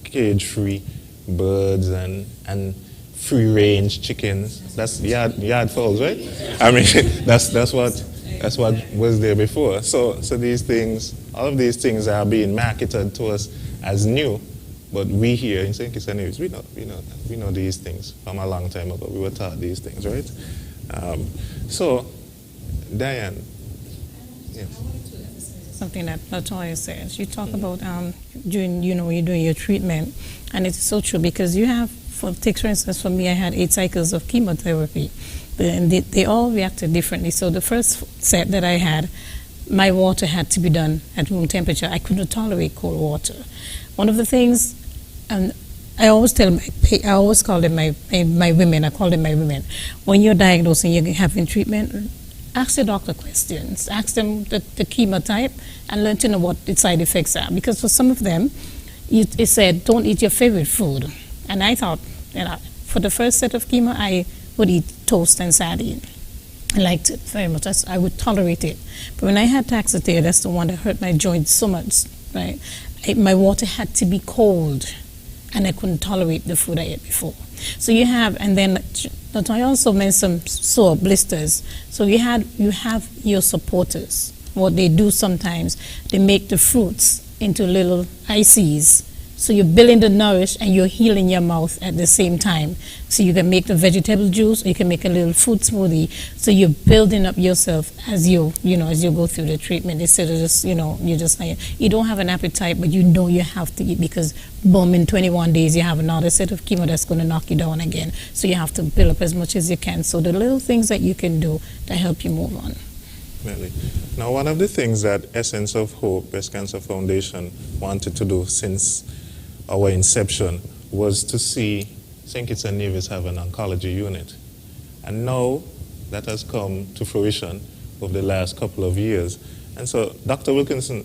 cage-free birds and free-range chickens. That's yard fowls, right? I mean, that's what was there before. So these things, all of these things are being marketed to us as new, but we here in St. Kitts and Nevis, we know these things from a long time ago. We were taught these things, right? So, Diane, yes. Something that Latoya says. You talk about during, you're doing your treatment, and it's so true because you have, for instance, for me, I had 8 cycles of chemotherapy, and they all reacted differently. So the first set that I had, my water had to be done at room temperature. I couldn't tolerate cold water. One of the things, and I always call them my women. When you're diagnosed and you're having treatment, ask your doctor questions. Ask them the chemo type and learn to know what its side effects are. Because for some of them, it said, don't eat your favorite food. And I thought, for the first set of chemo, I would eat toast and sardine. I liked it very much. I would tolerate it. But when I had Taxotere, that's the one that hurt my joints so much, right? My water had to be cold, and I couldn't tolerate the food I ate before. So you have, and then I also mentioned some sore blisters. So you have your supporters. What they do sometimes, they make the fruits into little ices. So you're building the nourish and you're healing your mouth at the same time. So you can make the vegetable juice, or you can make a little fruit smoothie. So you're building up yourself as you go through the treatment. Instead of just, you don't have an appetite, but you have to eat because boom, in 21 days you have another set of chemo that's going to knock you down again. So you have to build up as much as you can. So the little things that you can do that help you move on. Really. Now, one of the things that Essence of Hope Breast Cancer Foundation wanted to do since our inception was to see St. Kitts and Nevis have an oncology unit. And now that has come to fruition over the last couple of years. And so, Dr. Wilkinson,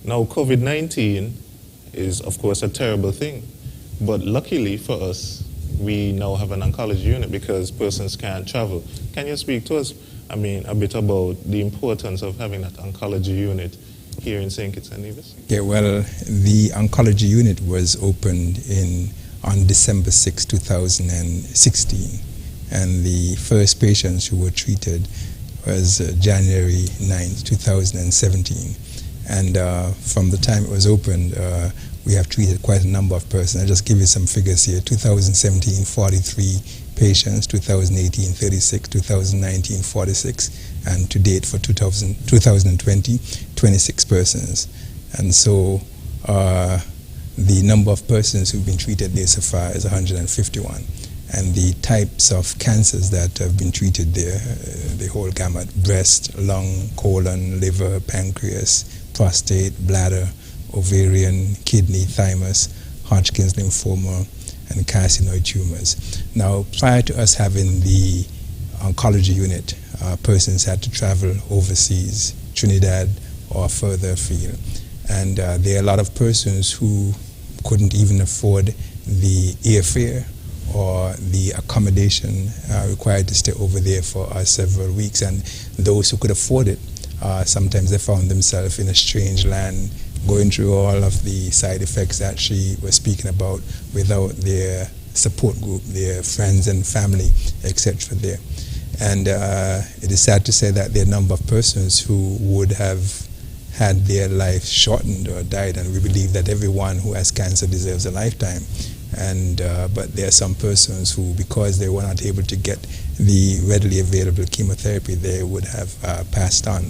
now COVID-19 is, of course, a terrible thing. But luckily for us, we now have an oncology unit because persons can't travel. Can you speak to us, a bit about the importance of having that oncology unit here in St. Kitts and Nevis? Yeah, well, the oncology unit was opened on December 6, 2016, and the first patients who were treated was January 9, 2017. And from the time it was opened, we have treated quite a number of persons. I'll just give you some figures here. 2017, 43 patients, 2018, 36, 2019, 46, and to date for 2020, 26 persons. And so the number of persons who've been treated there so far is 151. And the types of cancers that have been treated there, the whole gamut: breast, lung, colon, liver, pancreas, prostate, bladder, ovarian, kidney, thymus, Hodgkin's lymphoma, and carcinoid tumors. Now, prior to us having the oncology unit, persons had to travel overseas, Trinidad or further afield. And there are a lot of persons who couldn't even afford the airfare or the accommodation required to stay over there for several weeks. And those who could afford it, sometimes they found themselves in a strange land, going through all of the side effects that she was speaking about without their support group, their friends and family, etc. there. And it is sad to say that there are a number of persons who would have had their life shortened or died, and we believe that everyone who has cancer deserves a lifetime. And but there are some persons who, because they were not able to get the readily available chemotherapy, they would have passed on.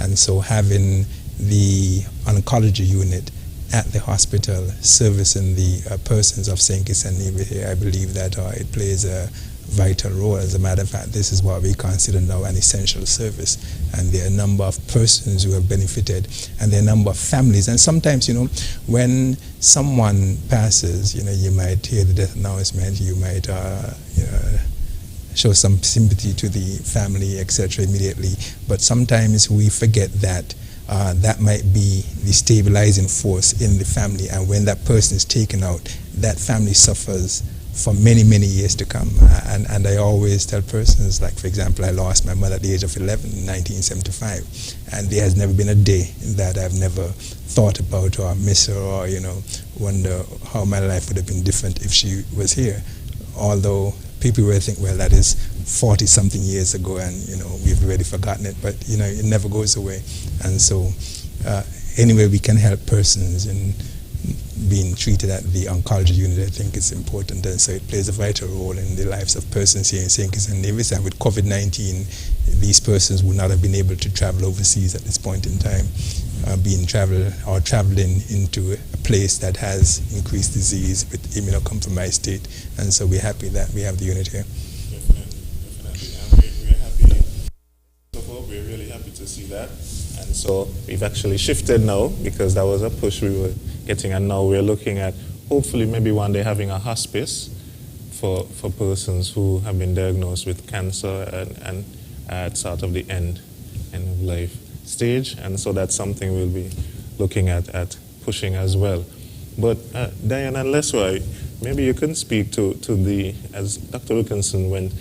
And so having the oncology unit at the hospital servicing the persons of St. Kitts and Nevis here, I believe that it plays a vital role. As a matter of fact, this is what we consider now an essential service. And there are a number of persons who have benefited, and there are a number of families. And sometimes, when someone passes, you might hear the death announcement, you might show some sympathy to the family, etc. immediately. But sometimes we forget that that might be the stabilizing force in the family, and when that person is taken out, that family suffers for many, many years to come. And I always tell persons, like, for example, I lost my mother at the age of 11 in 1975, and there has never been a day that I've never thought about or miss her, or wonder how my life would have been different if she was here. Although people will think, well, that is 40-something years ago, and we've already forgotten it, but it never goes away. And so anyway, we can help persons in being treated at the oncology unit, I think is important, and so it plays a vital role in the lives of persons here in St. Kitts and Nevis. And with COVID-19, these persons would not have been able to travel overseas at this point in time, traveling into a place that has increased disease with immunocompromised state. And so we're happy that we have the unit here. Definitely. And we're happy. We're really happy to see that. And so we've actually shifted now, because that was a push we were getting, and now we're looking at hopefully maybe one day having a hospice for persons who have been diagnosed with cancer and at sort of the end of life stage. And so that's something we'll be looking at pushing as well. But Diane and Leslie, maybe you can speak to the, as Dr. Wilkinson went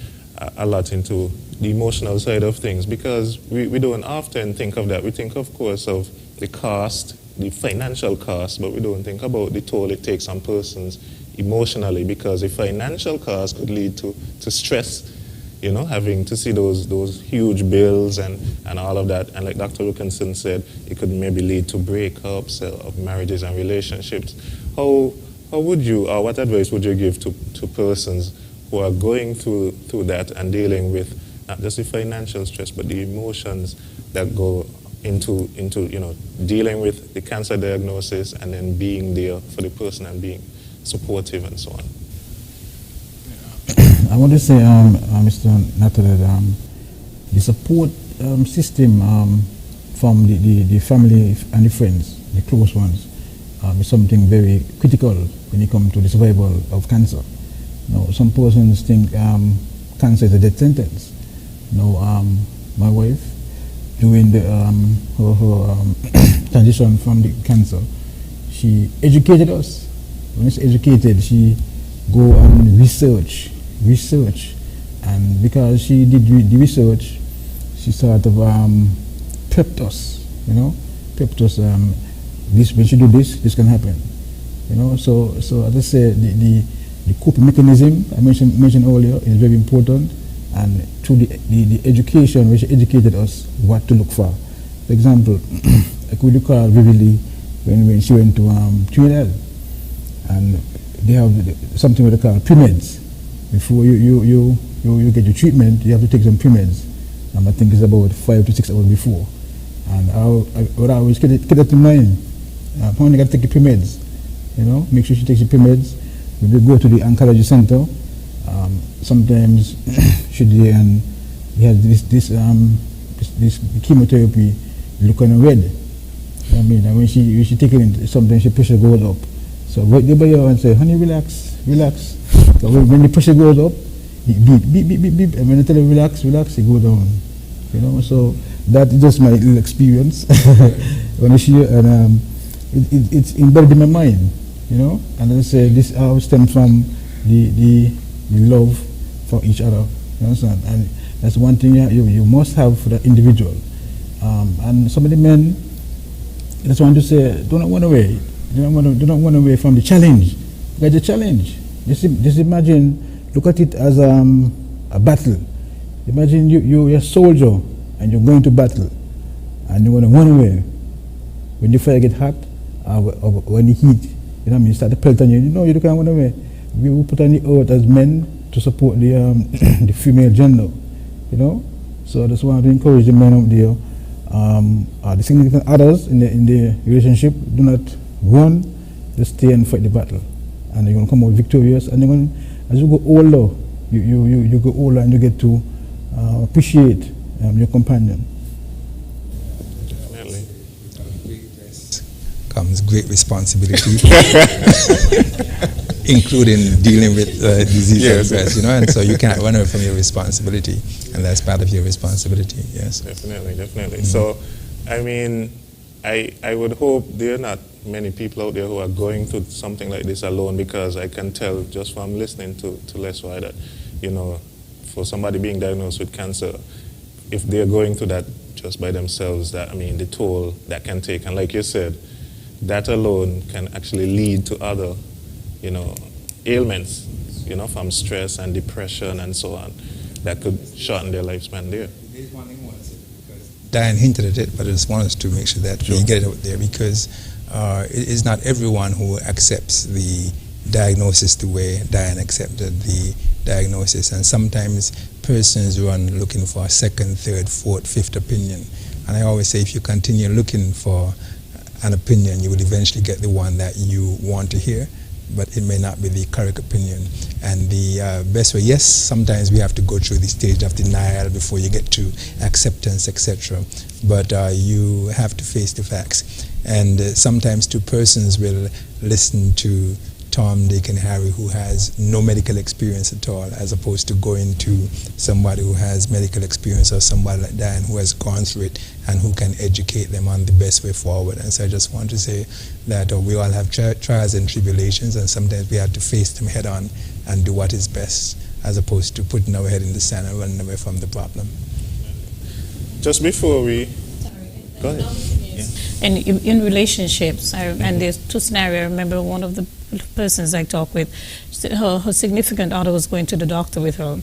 a lot into the emotional side of things, because we don't often think of that. We think, of course, of the cost, the financial cost, but we don't think about the toll it takes on persons emotionally, because the financial cost could lead to stress, having to see those huge bills and all of that. And like Dr. Wilkinson said, it could maybe lead to breakups of marriages and relationships. How would you, or what advice would you give to persons who are going through that and dealing with not just the financial stress, but the emotions that go into dealing with the cancer diagnosis and then being there for the person and being supportive and so on? I want to say, Mr. Nato, that the support system from the family and the friends, the close ones, is something very critical when it comes to the survival of cancer. Some persons think cancer is a death sentence. My wife, during the her transition from the cancer, she educated us. When she's educated, she go and research, and because she did the research, she sort of prepped us. This, when she do this can happen. So as I say, the coping mechanism I mentioned earlier is very important, and through the education, which educated us what to look for. For example, I could recall vividly when she went to Trinidad, and they have something what they call pre-meds. Before you get your treatment, you have to take some pre-meds. And I think it's about 5 to 6 hours before. And I would always keep that in mind. Only got to take your pre-meds. Make sure she takes your pre-meds. When we go to the oncology center, sometimes and we have this chemotherapy looking red. And when she take it, sometimes her pressure goes up. So wait there by her and say, honey, relax. So when the pressure goes up, it beep. And when I tell her relax, it goes down. So that's just my little experience when I share, and it's embedded in my mind. And I say this all stems from the love for each other. You understand? And that's one thing you must have for the individual. And some of the men, I just want to say, do not run away. Do not run away from the challenge. Get the challenge. Just imagine, look at it as a battle. Imagine you're a soldier and you're going to battle, and you want to run away. When the fire get hot, or when the heat, you start to pelt on you. You can't run away. We will put on the earth as men to support the the female gender. So I just want to encourage the men out there, the significant others in the relationship, do not run, just stay and fight the battle, and you're going to come out victorious. And as you go older, you go older and you get to appreciate your companion. Definitely. Comes great responsibility, including dealing with disease and stress, and so you can't run away from your responsibility, and that's part of your responsibility. Yes, definitely. Mm-hmm. So, I would hope there are not many people out there who are going through something like this alone, because I can tell just from listening to Leslie that, for somebody being diagnosed with cancer, if they're going through that just by themselves, the toll that can take, and like you said, that alone can actually lead to other, ailments, from stress and depression and so on, that could shorten their lifespan there. There's one thing I want to say, because Diane hinted at it, but I just want us to make sure that we get it out there, because it is not everyone who accepts the diagnosis the way Diane accepted the diagnosis, and sometimes persons run looking for a second, third, fourth, fifth opinion. And I always say, if you continue looking for an opinion, you will eventually get the one that you want to hear, but it may not be the correct opinion. And the best way, yes, sometimes we have to go through the stage of denial before you get to acceptance, etc. But you have to face the facts. And sometimes two persons will listen to Tom, Dick, and Harry, who has no medical experience at all, as opposed to going to somebody who has medical experience, or somebody like Diane who has gone through it and who can educate them on the best way forward. And so I just want to say that we all have trials and tribulations, and sometimes we have to face them head on and do what is best, as opposed to putting our head in the sand and running away from the problem. Just before we... Go ahead. Yeah. And in relationships, and there's two scenarios. I remember one of the persons I talked with, her significant other was going to the doctor with her,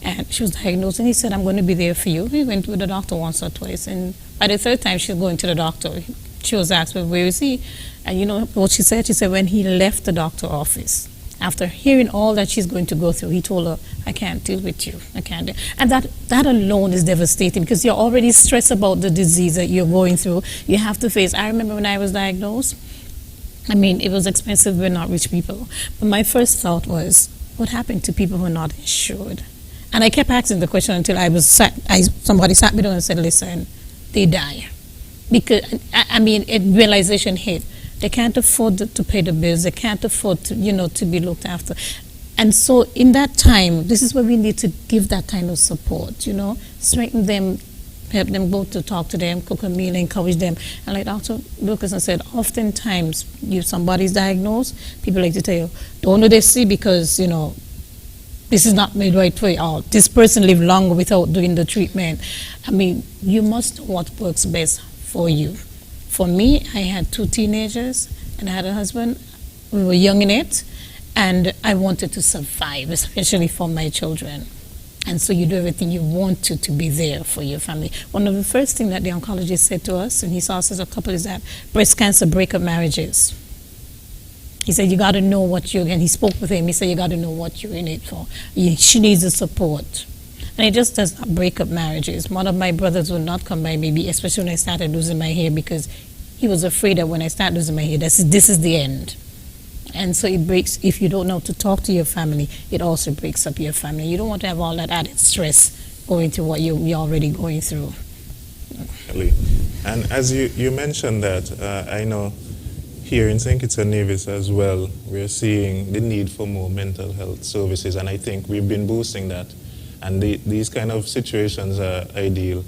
and she was diagnosed, and he said, I'm going to be there for you. He went to the doctor once or twice, and by the third time she was going to the doctor, she was asked, well, where is he? And you know what she said? She said when he left the doctor office, after hearing all that she's going to go through, he told her, I can't deal with you. I can't. And that alone is devastating, because you're already stressed about the disease that you're going through. You have to face. I remember when I was diagnosed, I mean, it was expensive. We're not rich people. But my first thought was, what happened to people who are not insured? And I kept asking the question until somebody sat me down and said, listen, they die. Because, I mean, realization hit. They can't afford to pay the bills. They can't afford to, to be looked after. And so in that time, this is where we need to give that kind of support, strengthen them, help them go to talk to them, cook a meal, encourage them. And like Dr. Wilkerson said, oftentimes, if somebody's diagnosed, people like to tell you, don't do this, because, this is not made right for you, or this person lived longer without doing the treatment. I mean, you must know what works best for you. For me, I had 2 teenagers, and I had a husband. We were young in it, and I wanted to survive, especially for my children. And so you do everything you want to be there for your family. One of the first things that the oncologist said to us, and he saw us as a couple, is that breast cancer breaks up marriages. He said, you got to know what you're, and he spoke with him, he said, you got to know what you're in it for. She needs the support. And it just does not break up marriages. One of my brothers would not come by me, especially when I started losing my hair, because he was afraid that when I start losing my hair, this is the end. And so it breaks, if you don't know to talk to your family, it also breaks up your family. You don't want to have all that added stress going through what you're already going through. And as you mentioned that, I know here in St. Kitts and Nevis as well, we're seeing the need for more mental health services, and I think we've been boosting that. And these kind of situations are ideal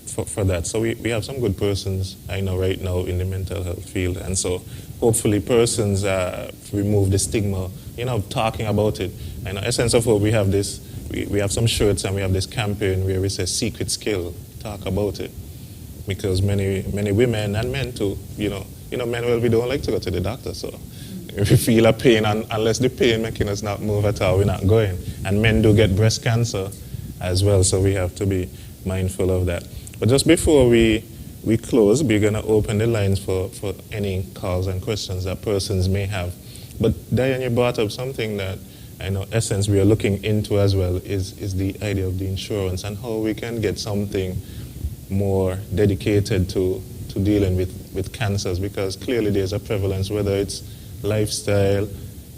for that. So we have some good persons, I know, right now in the mental health field. And so hopefully persons remove the stigma, talking about it. I know Essence of Hope, we have this, we have some shirts, and we have this campaign where we say secret skill, talk about it. Because many women and men too, men, well, we don't like to go to the doctor, so if we feel a pain, and unless the pain making us not move at all, we're not going. And men do get breast cancer as well, so we have to be mindful of that. But just before we close, we're going to open the lines for any calls and questions that persons may have. But Diane, you brought up something that I know Essence we are looking into as well, is the idea of the insurance and how we can get something more dedicated to dealing with cancers, because clearly there's a prevalence, whether it's lifestyle,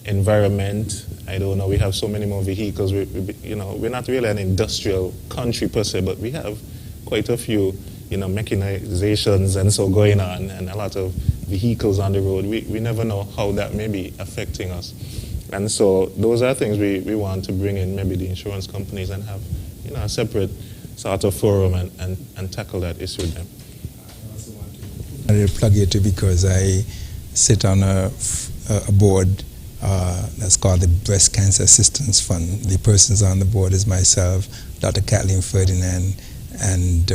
environment. I don't know, we have so many more vehicles. We're not really an industrial country per se, but we have quite a few, mechanizations and so going on, and a lot of vehicles on the road. We never know how that may be affecting us. And so those are things we want to bring in, maybe the insurance companies, and have, a separate sort of forum and tackle that issue with them. I also want to plug it because I sit on a board that's called the Breast Cancer Assistance Fund. The persons on the board is myself, Dr. Kathleen Ferdinand, and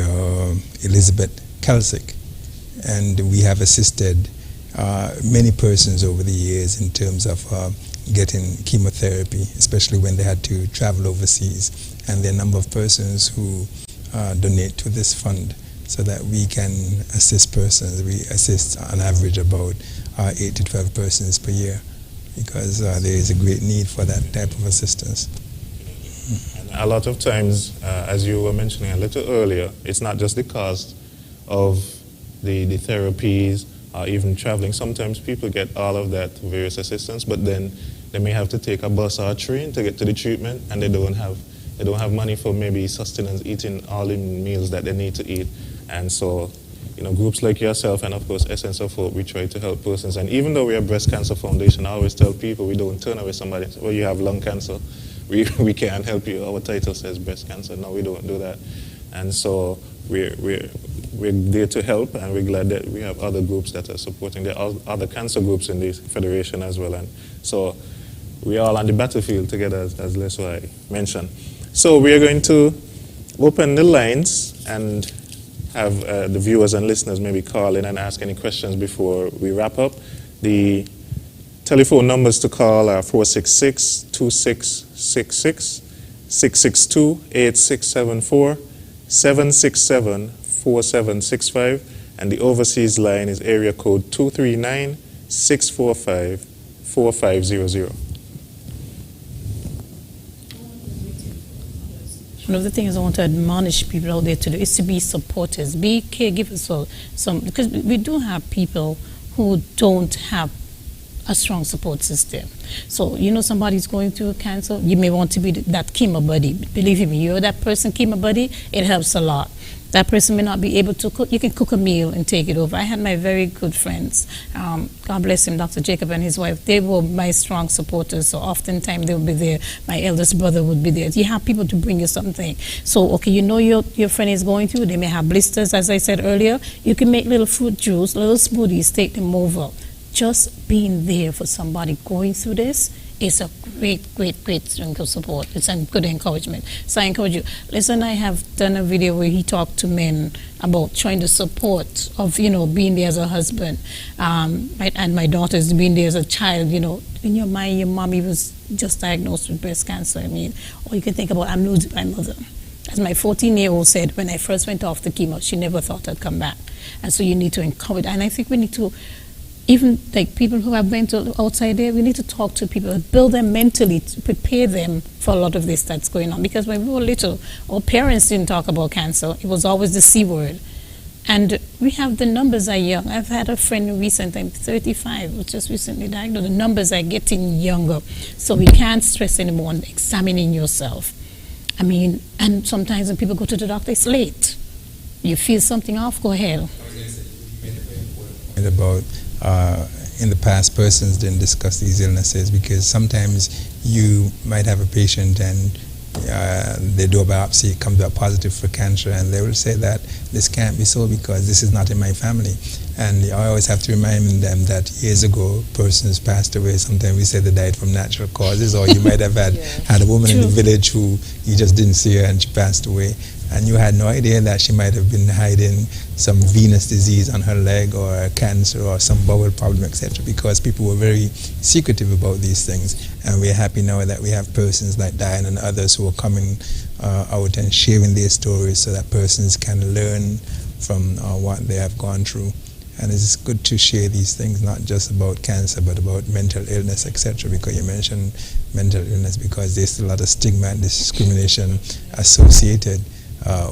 Elizabeth Kelsick. And we have assisted many persons over the years in terms of getting chemotherapy, especially when they had to travel overseas. And there are a number of persons who donate to this fund. so that we can assist persons. We assist on average about 8 to 12 persons per year, because there is a great need for that type of assistance. And a lot of times, as you were mentioning a little earlier, it's not just the cost of the therapies or even traveling. Sometimes people get all of that various assistance, but then they may have to take a bus or a train to get to the treatment, and they don't have money for maybe sustenance, eating all the meals that they need to eat. And so, groups like yourself and of course Essence of Hope, we try to help persons. And even though we are Breast Cancer Foundation, I always tell people we don't turn away somebody and say, well, you have lung cancer, we can't help you. Our title says breast cancer. No, we don't do that. And so we're there to help, and we're glad that we have other groups that are supporting. There are other cancer groups in this federation as well. And so we're all on the battlefield together, as Leslie mentioned. So we are going to open the lines and have the viewers and listeners maybe call in and ask any questions before we wrap up. The telephone numbers to call are 466-2666, 662-8674, 767-4765, and the overseas line is area code 239-645-4500. One of the things I want to admonish people out there to do is to be supporters, be caregivers for some, because we do have people who don't have a strong support system. So, somebody's going through cancer, you may want to be that chemo buddy. Believe me, you're that person, chemo buddy, it helps a lot. That person may not be able to cook. You can cook a meal and take it over. I had my very good friends, God bless him, Dr. Jacob and his wife. They were my strong supporters, so oftentimes they would be there. My eldest brother would be there. You have people to bring you something. So, okay, your friend is going through, they may have blisters, as I said earlier. You can make little fruit juice, little smoothies, take them over. Just being there for somebody going through this is a great strength of support. It's a good encouragement. So I encourage you. Listen, I have done a video where he talked to men about showing the support of, being there as a husband, and my daughter's being there as a child. In your mind, your mommy was just diagnosed with breast cancer. Or you can think about, I'm losing my mother. As my 14-year-old said, when I first went off the chemo, she never thought I'd come back. And so you need to encourage, and I think we need to, even like people who have been outside there, we need to talk to people, build them mentally, to prepare them for a lot of this that's going on. Because when we were little, our parents didn't talk about cancer. It was always the C word. And we have the numbers are young. I've had a friend recently, I'm 35, was just recently diagnosed. The numbers are getting younger. So we can't stress anymore on examining yourself. And sometimes when people go to the doctor, it's late. You feel something off, go ahead. About in the past, persons didn't discuss these illnesses, because sometimes you might have a patient and they do a biopsy, it comes back positive for cancer, and they will say that this can't be so because this is not in my family. And I always have to remind them that years ago, persons passed away. Sometimes we say they died from natural causes, or you might have had a woman in the village who you just didn't see her and she passed away. And you had no idea that she might have been hiding some venous disease on her leg, or a cancer, or some bowel problem, etc., because people were very secretive about these things. And we're happy now that we have persons like Diane and others who are coming out and sharing their stories, so that persons can learn from what they have gone through. And it's good to share these things, not just about cancer, but about mental illness, etc., because you mentioned mental illness, because there's a lot of stigma and discrimination associated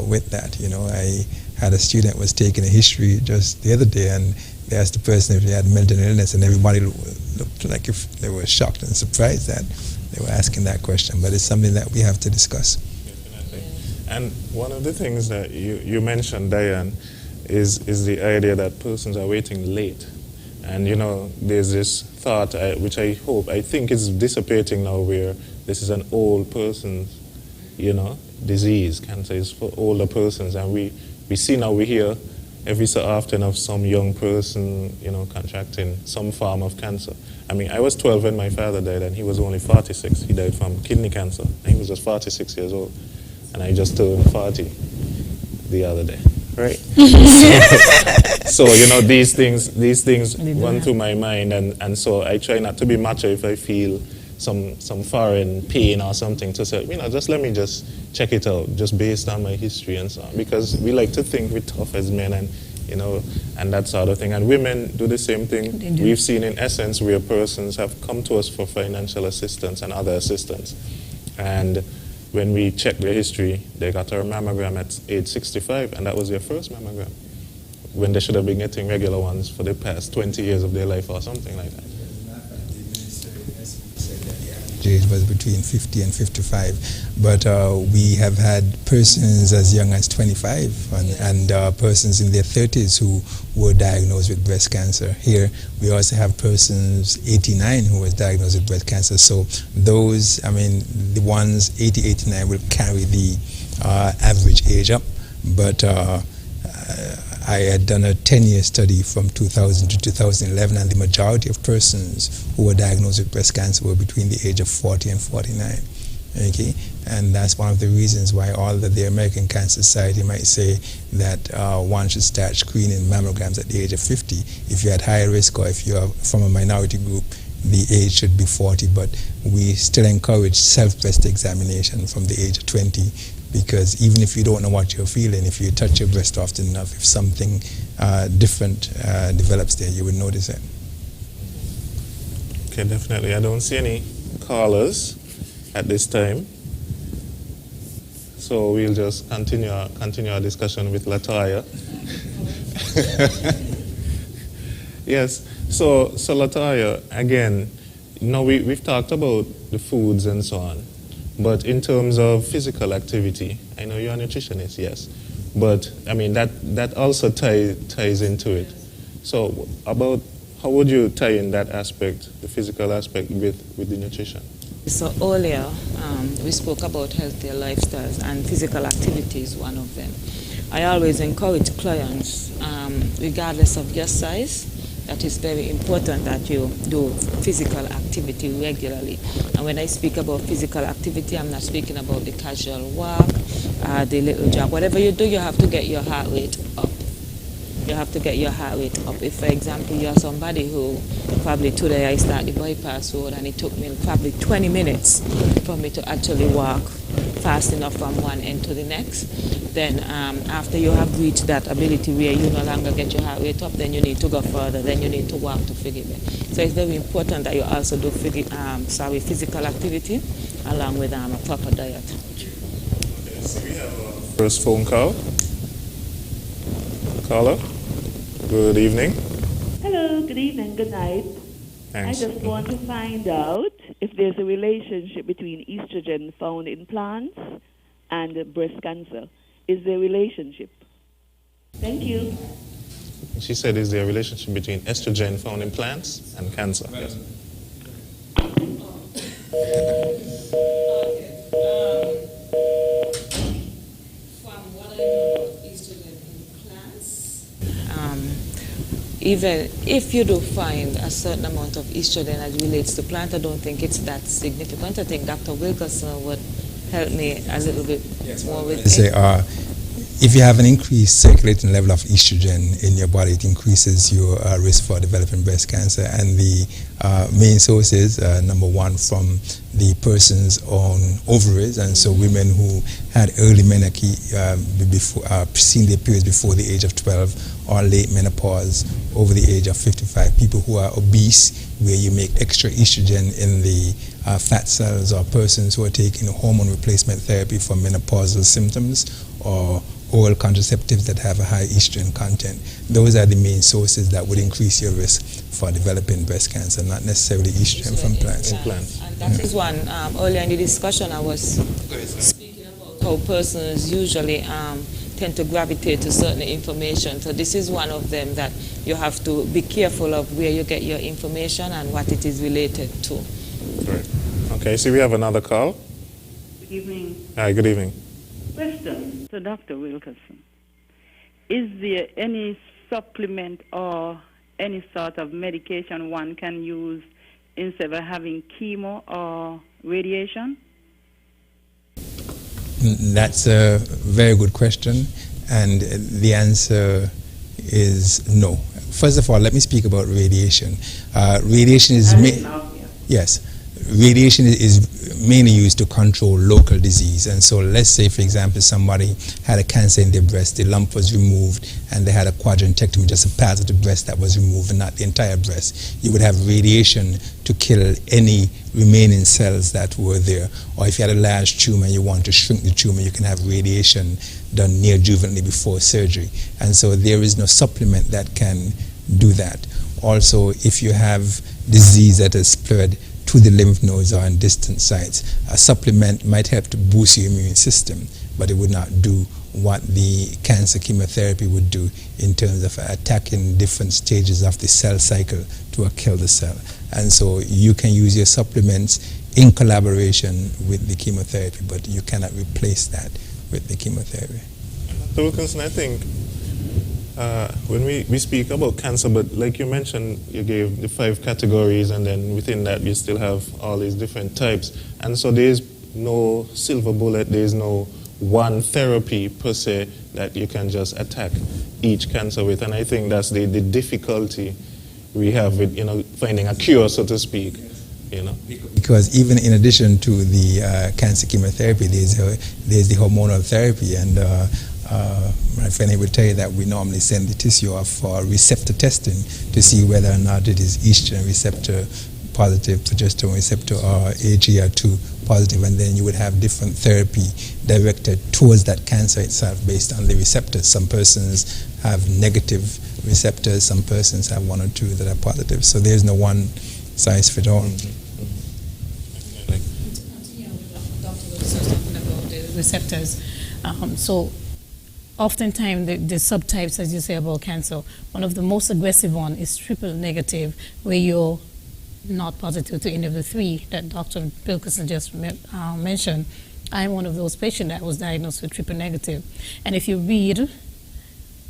with that. I had a student was taking a history just the other day, and they asked the person if they had mental illness, and everybody looked like if they were shocked and surprised that they were asking that question. But it's something that we have to discuss. Definitely. And one of the things that you mentioned, Diane, is the idea that persons are waiting late. And there's this thought, which I think is dissipating now, where this is an old person's, disease. Cancer is for older persons, and we hear every so often of some young person, contracting some form of cancer. I was 12 when my father died, and he was only 46. He died from kidney cancer, and he was just 46 years old. And I just turned 40 the other day, right? So these things run through my mind, and so I try not to be macho if I feel some foreign pain or something to say, just let me just check it out, just based on my history and so on. Because we like to think we're tough as men and that sort of thing. And women do the same thing. We've seen in essence where persons have come to us for financial assistance and other assistance. And when we check their history, they got a mammogram at age 65, and that was their first mammogram, when they should have been getting regular ones for the past 20 years of their life or something like that. Age was between 50 and 55, but we have had persons as young as 25 and persons in their 30s who were diagnosed with breast cancer. Here we also have persons 89 who was diagnosed with breast cancer. So those, the ones 80, 89 will carry the average age up, but I had done a 10-year study from 2000 to 2011, and the majority of persons who were diagnosed with breast cancer were between the age of 40 and 49. Okay, and that's one of the reasons why the American Cancer Society might say that one should start screening mammograms at the age of 50. If you're at higher risk or if you're from a minority group, the age should be 40, but we still encourage self-breast examination from the age of 20. Because even if you don't know what you're feeling, if you touch your breast often enough, if something different develops there, you will notice it. Okay, definitely. I don't see any callers at this time. So we'll just continue our discussion with Latoya. Yes, so Latoya, again, we've talked about the foods and so on. But in terms of physical activity, I know you're a nutritionist, yes, but that also ties into it. So how would you tie in that aspect, the physical aspect, with the nutrition? So earlier, we spoke about healthier lifestyles, and physical activity is one of them. I always encourage clients, regardless of your size, that is very important that you do physical activity regularly. And when I speak about physical activity, I'm not speaking about the casual walk, the little jog. Whatever you do, you have to get your heart rate up. You have to get your heart rate up. If, for example, you're somebody who probably today I start the bypass road and it took me probably 20 minutes for me to actually walk fast enough from one end to the next, then after you have reached that ability where you no longer get your heart rate up, then you need to go further, then you need to walk to forgive it. So it's very important that you also do physical activity along with a proper diet. Okay, so we have our first phone call. Caller, good evening. Hello, good evening, good night. Thanks. I just want to find out if there's a relationship between estrogen found in plants and breast cancer. Is there a relationship? Thank you. She said, is there a relationship between estrogen found in plants and cancer? Yes. From what I know about estrogen in plants, even if you do find a certain amount of estrogen as relates to plant, I don't think it's that significant. I think Dr. Wilkerson would help me a little bit more with it. If you have an increased circulating level of estrogen in your body, it increases your risk for developing breast cancer. And the main source is, number one, from the person's own ovaries. And so women who had early menarche, preceding their periods before the age of 12, or late menopause over the age of 55. People who are obese, where you make extra estrogen in the fat cells, or persons who are taking hormone replacement therapy for menopausal symptoms, or oral contraceptives that have a high estrogen content. Those are the main sources that would increase your risk for developing breast cancer, not necessarily estrogen from plants. And that is one, earlier in the discussion I was speaking about how persons usually tend to gravitate to certain information. So this is one of them that you have to be careful of where you get your information and what it is related to. Right. Okay, so we have another call. Good evening. Hi, good evening. Question to Dr. Wilkerson. Is there any supplement or any sort of medication one can use instead of having chemo or radiation? That's a very good question, and the answer is no. First of all, let me speak about radiation. Radiation is yes. radiation is mainly used to control local disease. And so let's say, for example, somebody had a cancer in their breast, the lump was removed, and they had a quadrantectomy, just a part of the breast that was removed and not the entire breast. You would have radiation to kill any remaining cells that were there. Or if you had a large tumor and you want to shrink the tumor, you can have radiation done neoadjuvantly before surgery. And so there is no supplement that can do that. Also, if you have disease that has spread to the lymph nodes or in distant sites, a supplement might help to boost your immune system, but it would not do what the cancer chemotherapy would do in terms of attacking different stages of the cell cycle to kill the cell. And so you can use your supplements in collaboration with the chemotherapy, but you cannot replace that with the chemotherapy. Dr. Wilkinson, I think when we speak about cancer, but like you mentioned, you gave the 5 categories, and then within that you still have all these different types. And so there is no silver bullet, there is no one therapy per se that you can just attack each cancer with. And I think that's the difficulty we have with, finding a cure, so to speak. Because even in addition to the cancer chemotherapy, there's the hormonal therapy, and my friend would tell you that we normally send the tissue off for receptor testing to see whether or not it is estrogen receptor positive, progesterone receptor, or AGR2 positive, and then you would have different therapy directed towards that cancer itself based on the receptors. Some persons have negative receptors, some persons have 1 or 2 that are positive. So there's no one size fit all. Talking about the receptors. So oftentimes the subtypes, as you say, about cancer, one of the most aggressive one is triple negative, where you're not positive to any of the 3 that Dr. Wilkinson just mentioned. I'm one of those patients that was diagnosed with triple negative. And if you read,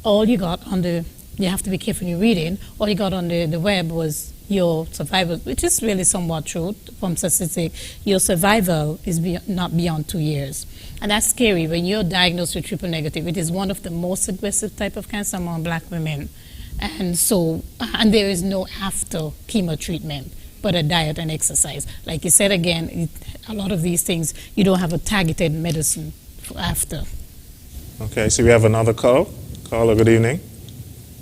all you got on you have to be careful in your reading, all you got on the web was your survival, which is really somewhat true from statistic. Your survival is not beyond 2 years. And that's scary when you're diagnosed with triple negative. It is one of the most aggressive type of cancer among black women. And so, and there is no after chemo treatment, but a diet and exercise. Like you said again, a lot of these things, you don't have a targeted medicine after. Okay, so we have another call. Caller, good evening.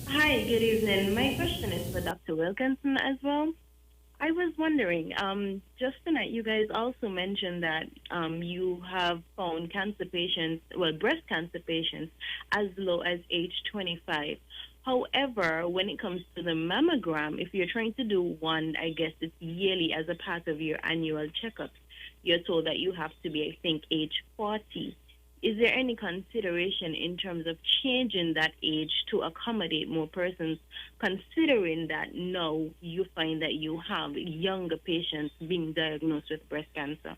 Hi, good evening. My question is for Dr. Wilkinson as well. I was wondering, just tonight you guys also mentioned that you have found cancer patients, breast cancer patients, as low as age 25. However, when it comes to the mammogram, if you're trying to do one, I guess it's yearly as a part of your annual checkups, you're told that you have to be, I think, age 40. Is there any consideration in terms of changing that age to accommodate more persons, considering that now you find that you have younger patients being diagnosed with breast cancer?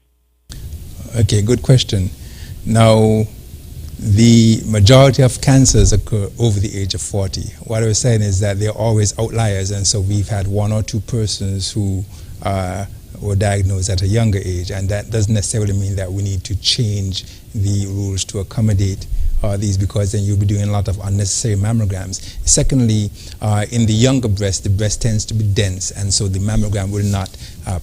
Okay, good question. Now, the majority of cancers occur over the age of 40. What I was saying is that there are always outliers, and so we've had 1 or 2 persons who were diagnosed at a younger age, and that doesn't necessarily mean that we need to change the rules to accommodate these, because then you'll be doing a lot of unnecessary mammograms. Secondly, in the younger breast, the breast tends to be dense, and so the mammogram will not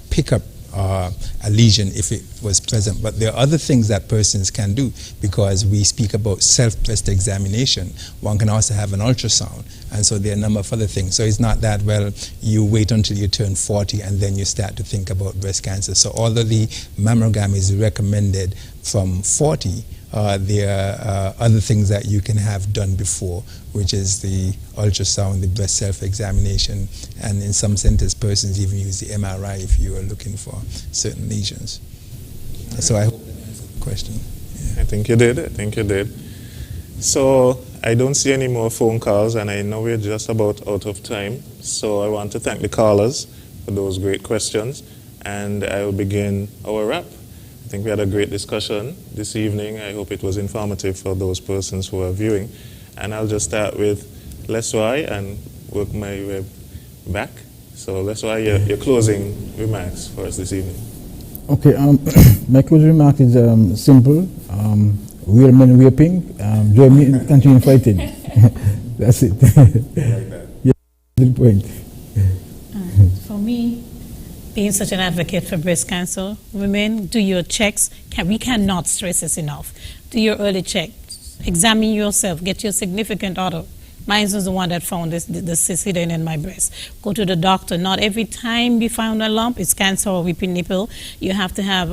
pick up a lesion if it was present. But there are other things that persons can do, because we speak about self-breast examination. One can also have an ultrasound, and so there are a number of other things. So it's not that, well, you wait until you turn 40 and then you start to think about breast cancer. So although the mammogram is recommended from 40, there are other things that you can have done before, which is the ultrasound, the breast self-examination, and in some centers, persons even use the MRI if you are looking for certain lesions. So I hope that answered the question. Yeah. I think you did. So I don't see any more phone calls, and I know we're just about out of time. So I want to thank the callers for those great questions, and I will begin our wrap. I think we had a great discussion this evening. I hope it was informative for those persons who are viewing. And I'll just start with Leslie and work my way back. So Leslie, your closing remarks for us this evening. Okay, my closing remark is simple. Real men raping, join me in continuing fighting. That's it. I like that. Yeah, the point. For me, being such an advocate for breast cancer, women, do your checks. We cannot stress this enough. Do your early checks. Examine yourself. Get your significant other. Mine was the one that found the cyst hidden in my breast. Go to the doctor. Not every time you find a lump, it's cancer or weeping nipple. You have to have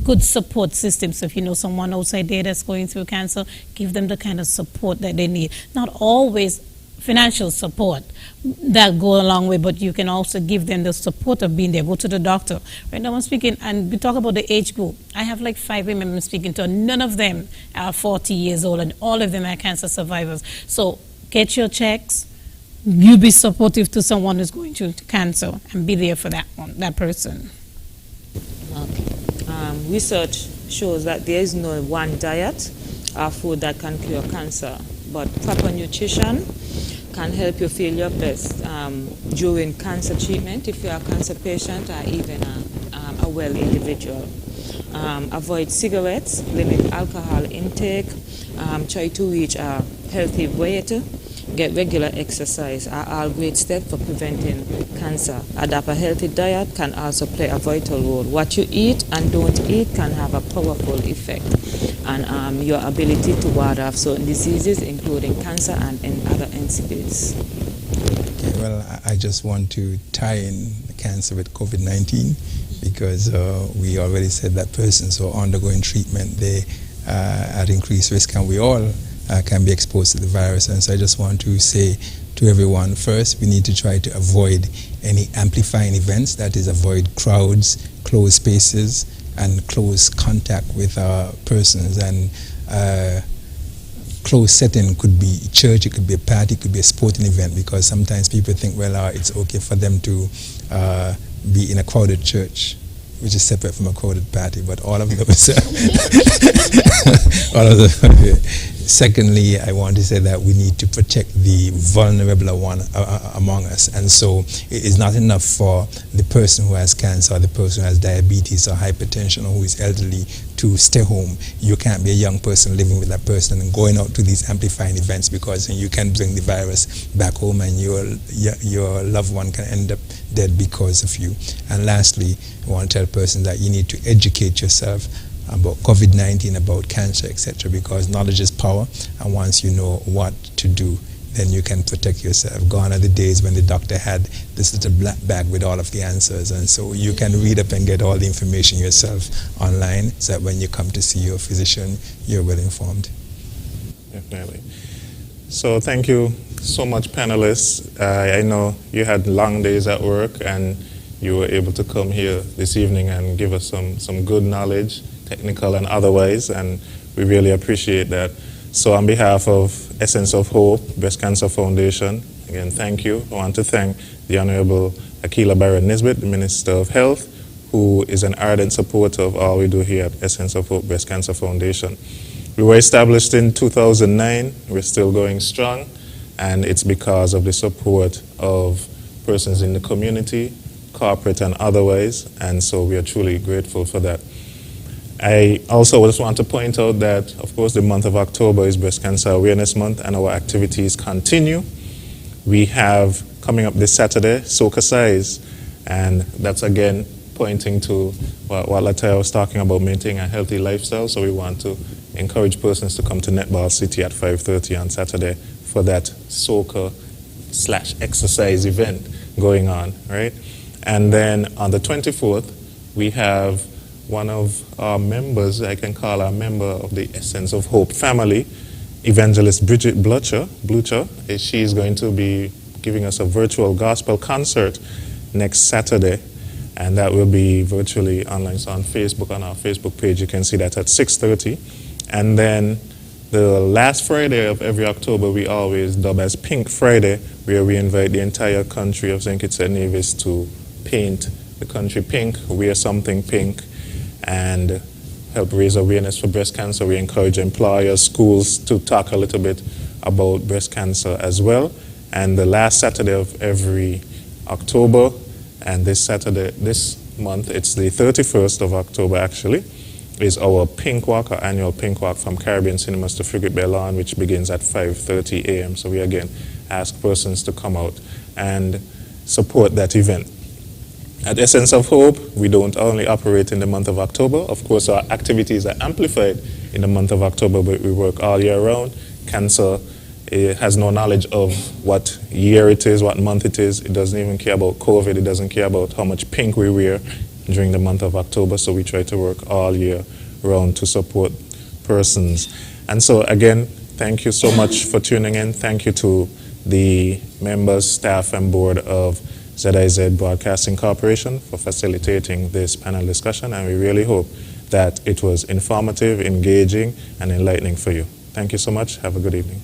good support systems. So if you know someone outside there that's going through cancer, give them the kind of support that they need. Not always financial support that go a long way, but you can also give them the support of being there. Go to the doctor. Right now I'm speaking, and we talk about the age group. I have like 5 women I'm speaking to, and none of them are 40 years old, and all of them are cancer survivors. So get your checks. You be supportive to someone who's going through cancer, and be there for that person. Okay. Research shows that there is no one diet or food that can cure cancer, but proper nutrition can help you feel your best during cancer treatment if you're a cancer patient or even a well individual. Avoid cigarettes, limit alcohol intake, try to reach a healthy weight, get regular exercise are all great steps for preventing cancer. Adopt a healthy diet can also play a vital role. What you eat and don't eat can have a powerful effect on your ability to ward off certain diseases, including cancer and other NCDs. Okay, well, I just want to tie in cancer with COVID-19 because we already said that persons who are undergoing treatment, they are at increased risk, and we all can be exposed to the virus. And so I just want to say to everyone, first, we need to try to avoid any amplifying events, that is, avoid crowds, closed spaces, and close contact with persons. And closed setting could be church, it could be a party, it could be a sporting event, because sometimes people think, well, it's okay for them to be in a crowded church, which is separate from a crowded party, but all of those. All of the. Secondly, I want to say that we need to protect the vulnerable one among us, and so it is not enough for the person who has cancer, or the person who has diabetes or hypertension, or who is elderly to stay home. You can't be a young person living with that person and going out to these amplifying events, because you can bring the virus back home, and your loved one can end up dead because of you. And lastly, I want to tell persons that you need to educate yourself about COVID-19, about cancer, etc., because knowledge is power, and once you know what to do, then you can protect yourself. Gone are the days when the doctor had this little black bag with all of the answers, and so you can read up and get all the information yourself online, so that when you come to see your physician, you're well informed. Definitely. So thank you so much, panelists. I know you had long days at work, and you were able to come here this evening and give us some good knowledge, technical and otherwise, and we really appreciate that. So on behalf of Essence of Hope, Breast Cancer Foundation, again, thank you. I want to thank the Honorable Akila Barron Nisbet, the Minister of Health, who is an ardent supporter of all we do here at Essence of Hope Breast Cancer Foundation. We were established in 2009. We're still going strong, and it's because of the support of persons in the community, corporate and otherwise, and so we are truly grateful for that. I also just want to point out that, of course, the month of October is Breast Cancer Awareness Month, and our activities continue. We have, coming up this Saturday, Soca Size, and that's again pointing to what Lataya was talking about, maintaining a healthy lifestyle. So we want to encourage persons to come to Netball City at 5:30 on Saturday for that soca/exercise event going on, right? And then on the 24th, we have one of our members, I can call her a member of the Essence of Hope family, Evangelist Bridget Blucher. She's going to be giving us a virtual gospel concert next Saturday, and that will be virtually online. So on Facebook, on our Facebook page, you can see that at 6:30. And then the last Friday of every October, we always dub as Pink Friday, where we invite the entire country of St. Kitts and Nevis to paint the country pink, wear something pink, and help raise awareness for breast cancer. We encourage employers, schools to talk a little bit about breast cancer as well. And the last Saturday of every October, and this month, it's the 31st of October actually, is our Pink Walk, our annual Pink Walk from Caribbean Cinemas to Frigate Bay Lawn, which begins at 5:30 a.m. So we again ask persons to come out and support that event. At Essence of Hope, we don't only operate in the month of October. Of course, our activities are amplified in the month of October, but we work all year round. Cancer has no knowledge of what year it is, what month it is. It doesn't even care about COVID. It doesn't care about how much pink we wear during the month of October. So we try to work all year round to support persons. And so again, thank you so much for tuning in. Thank you to the members, staff, and board of ZIZ Broadcasting Corporation for facilitating this panel discussion, and we really hope that it was informative, engaging, and enlightening for you. Thank you so much. Have a good evening.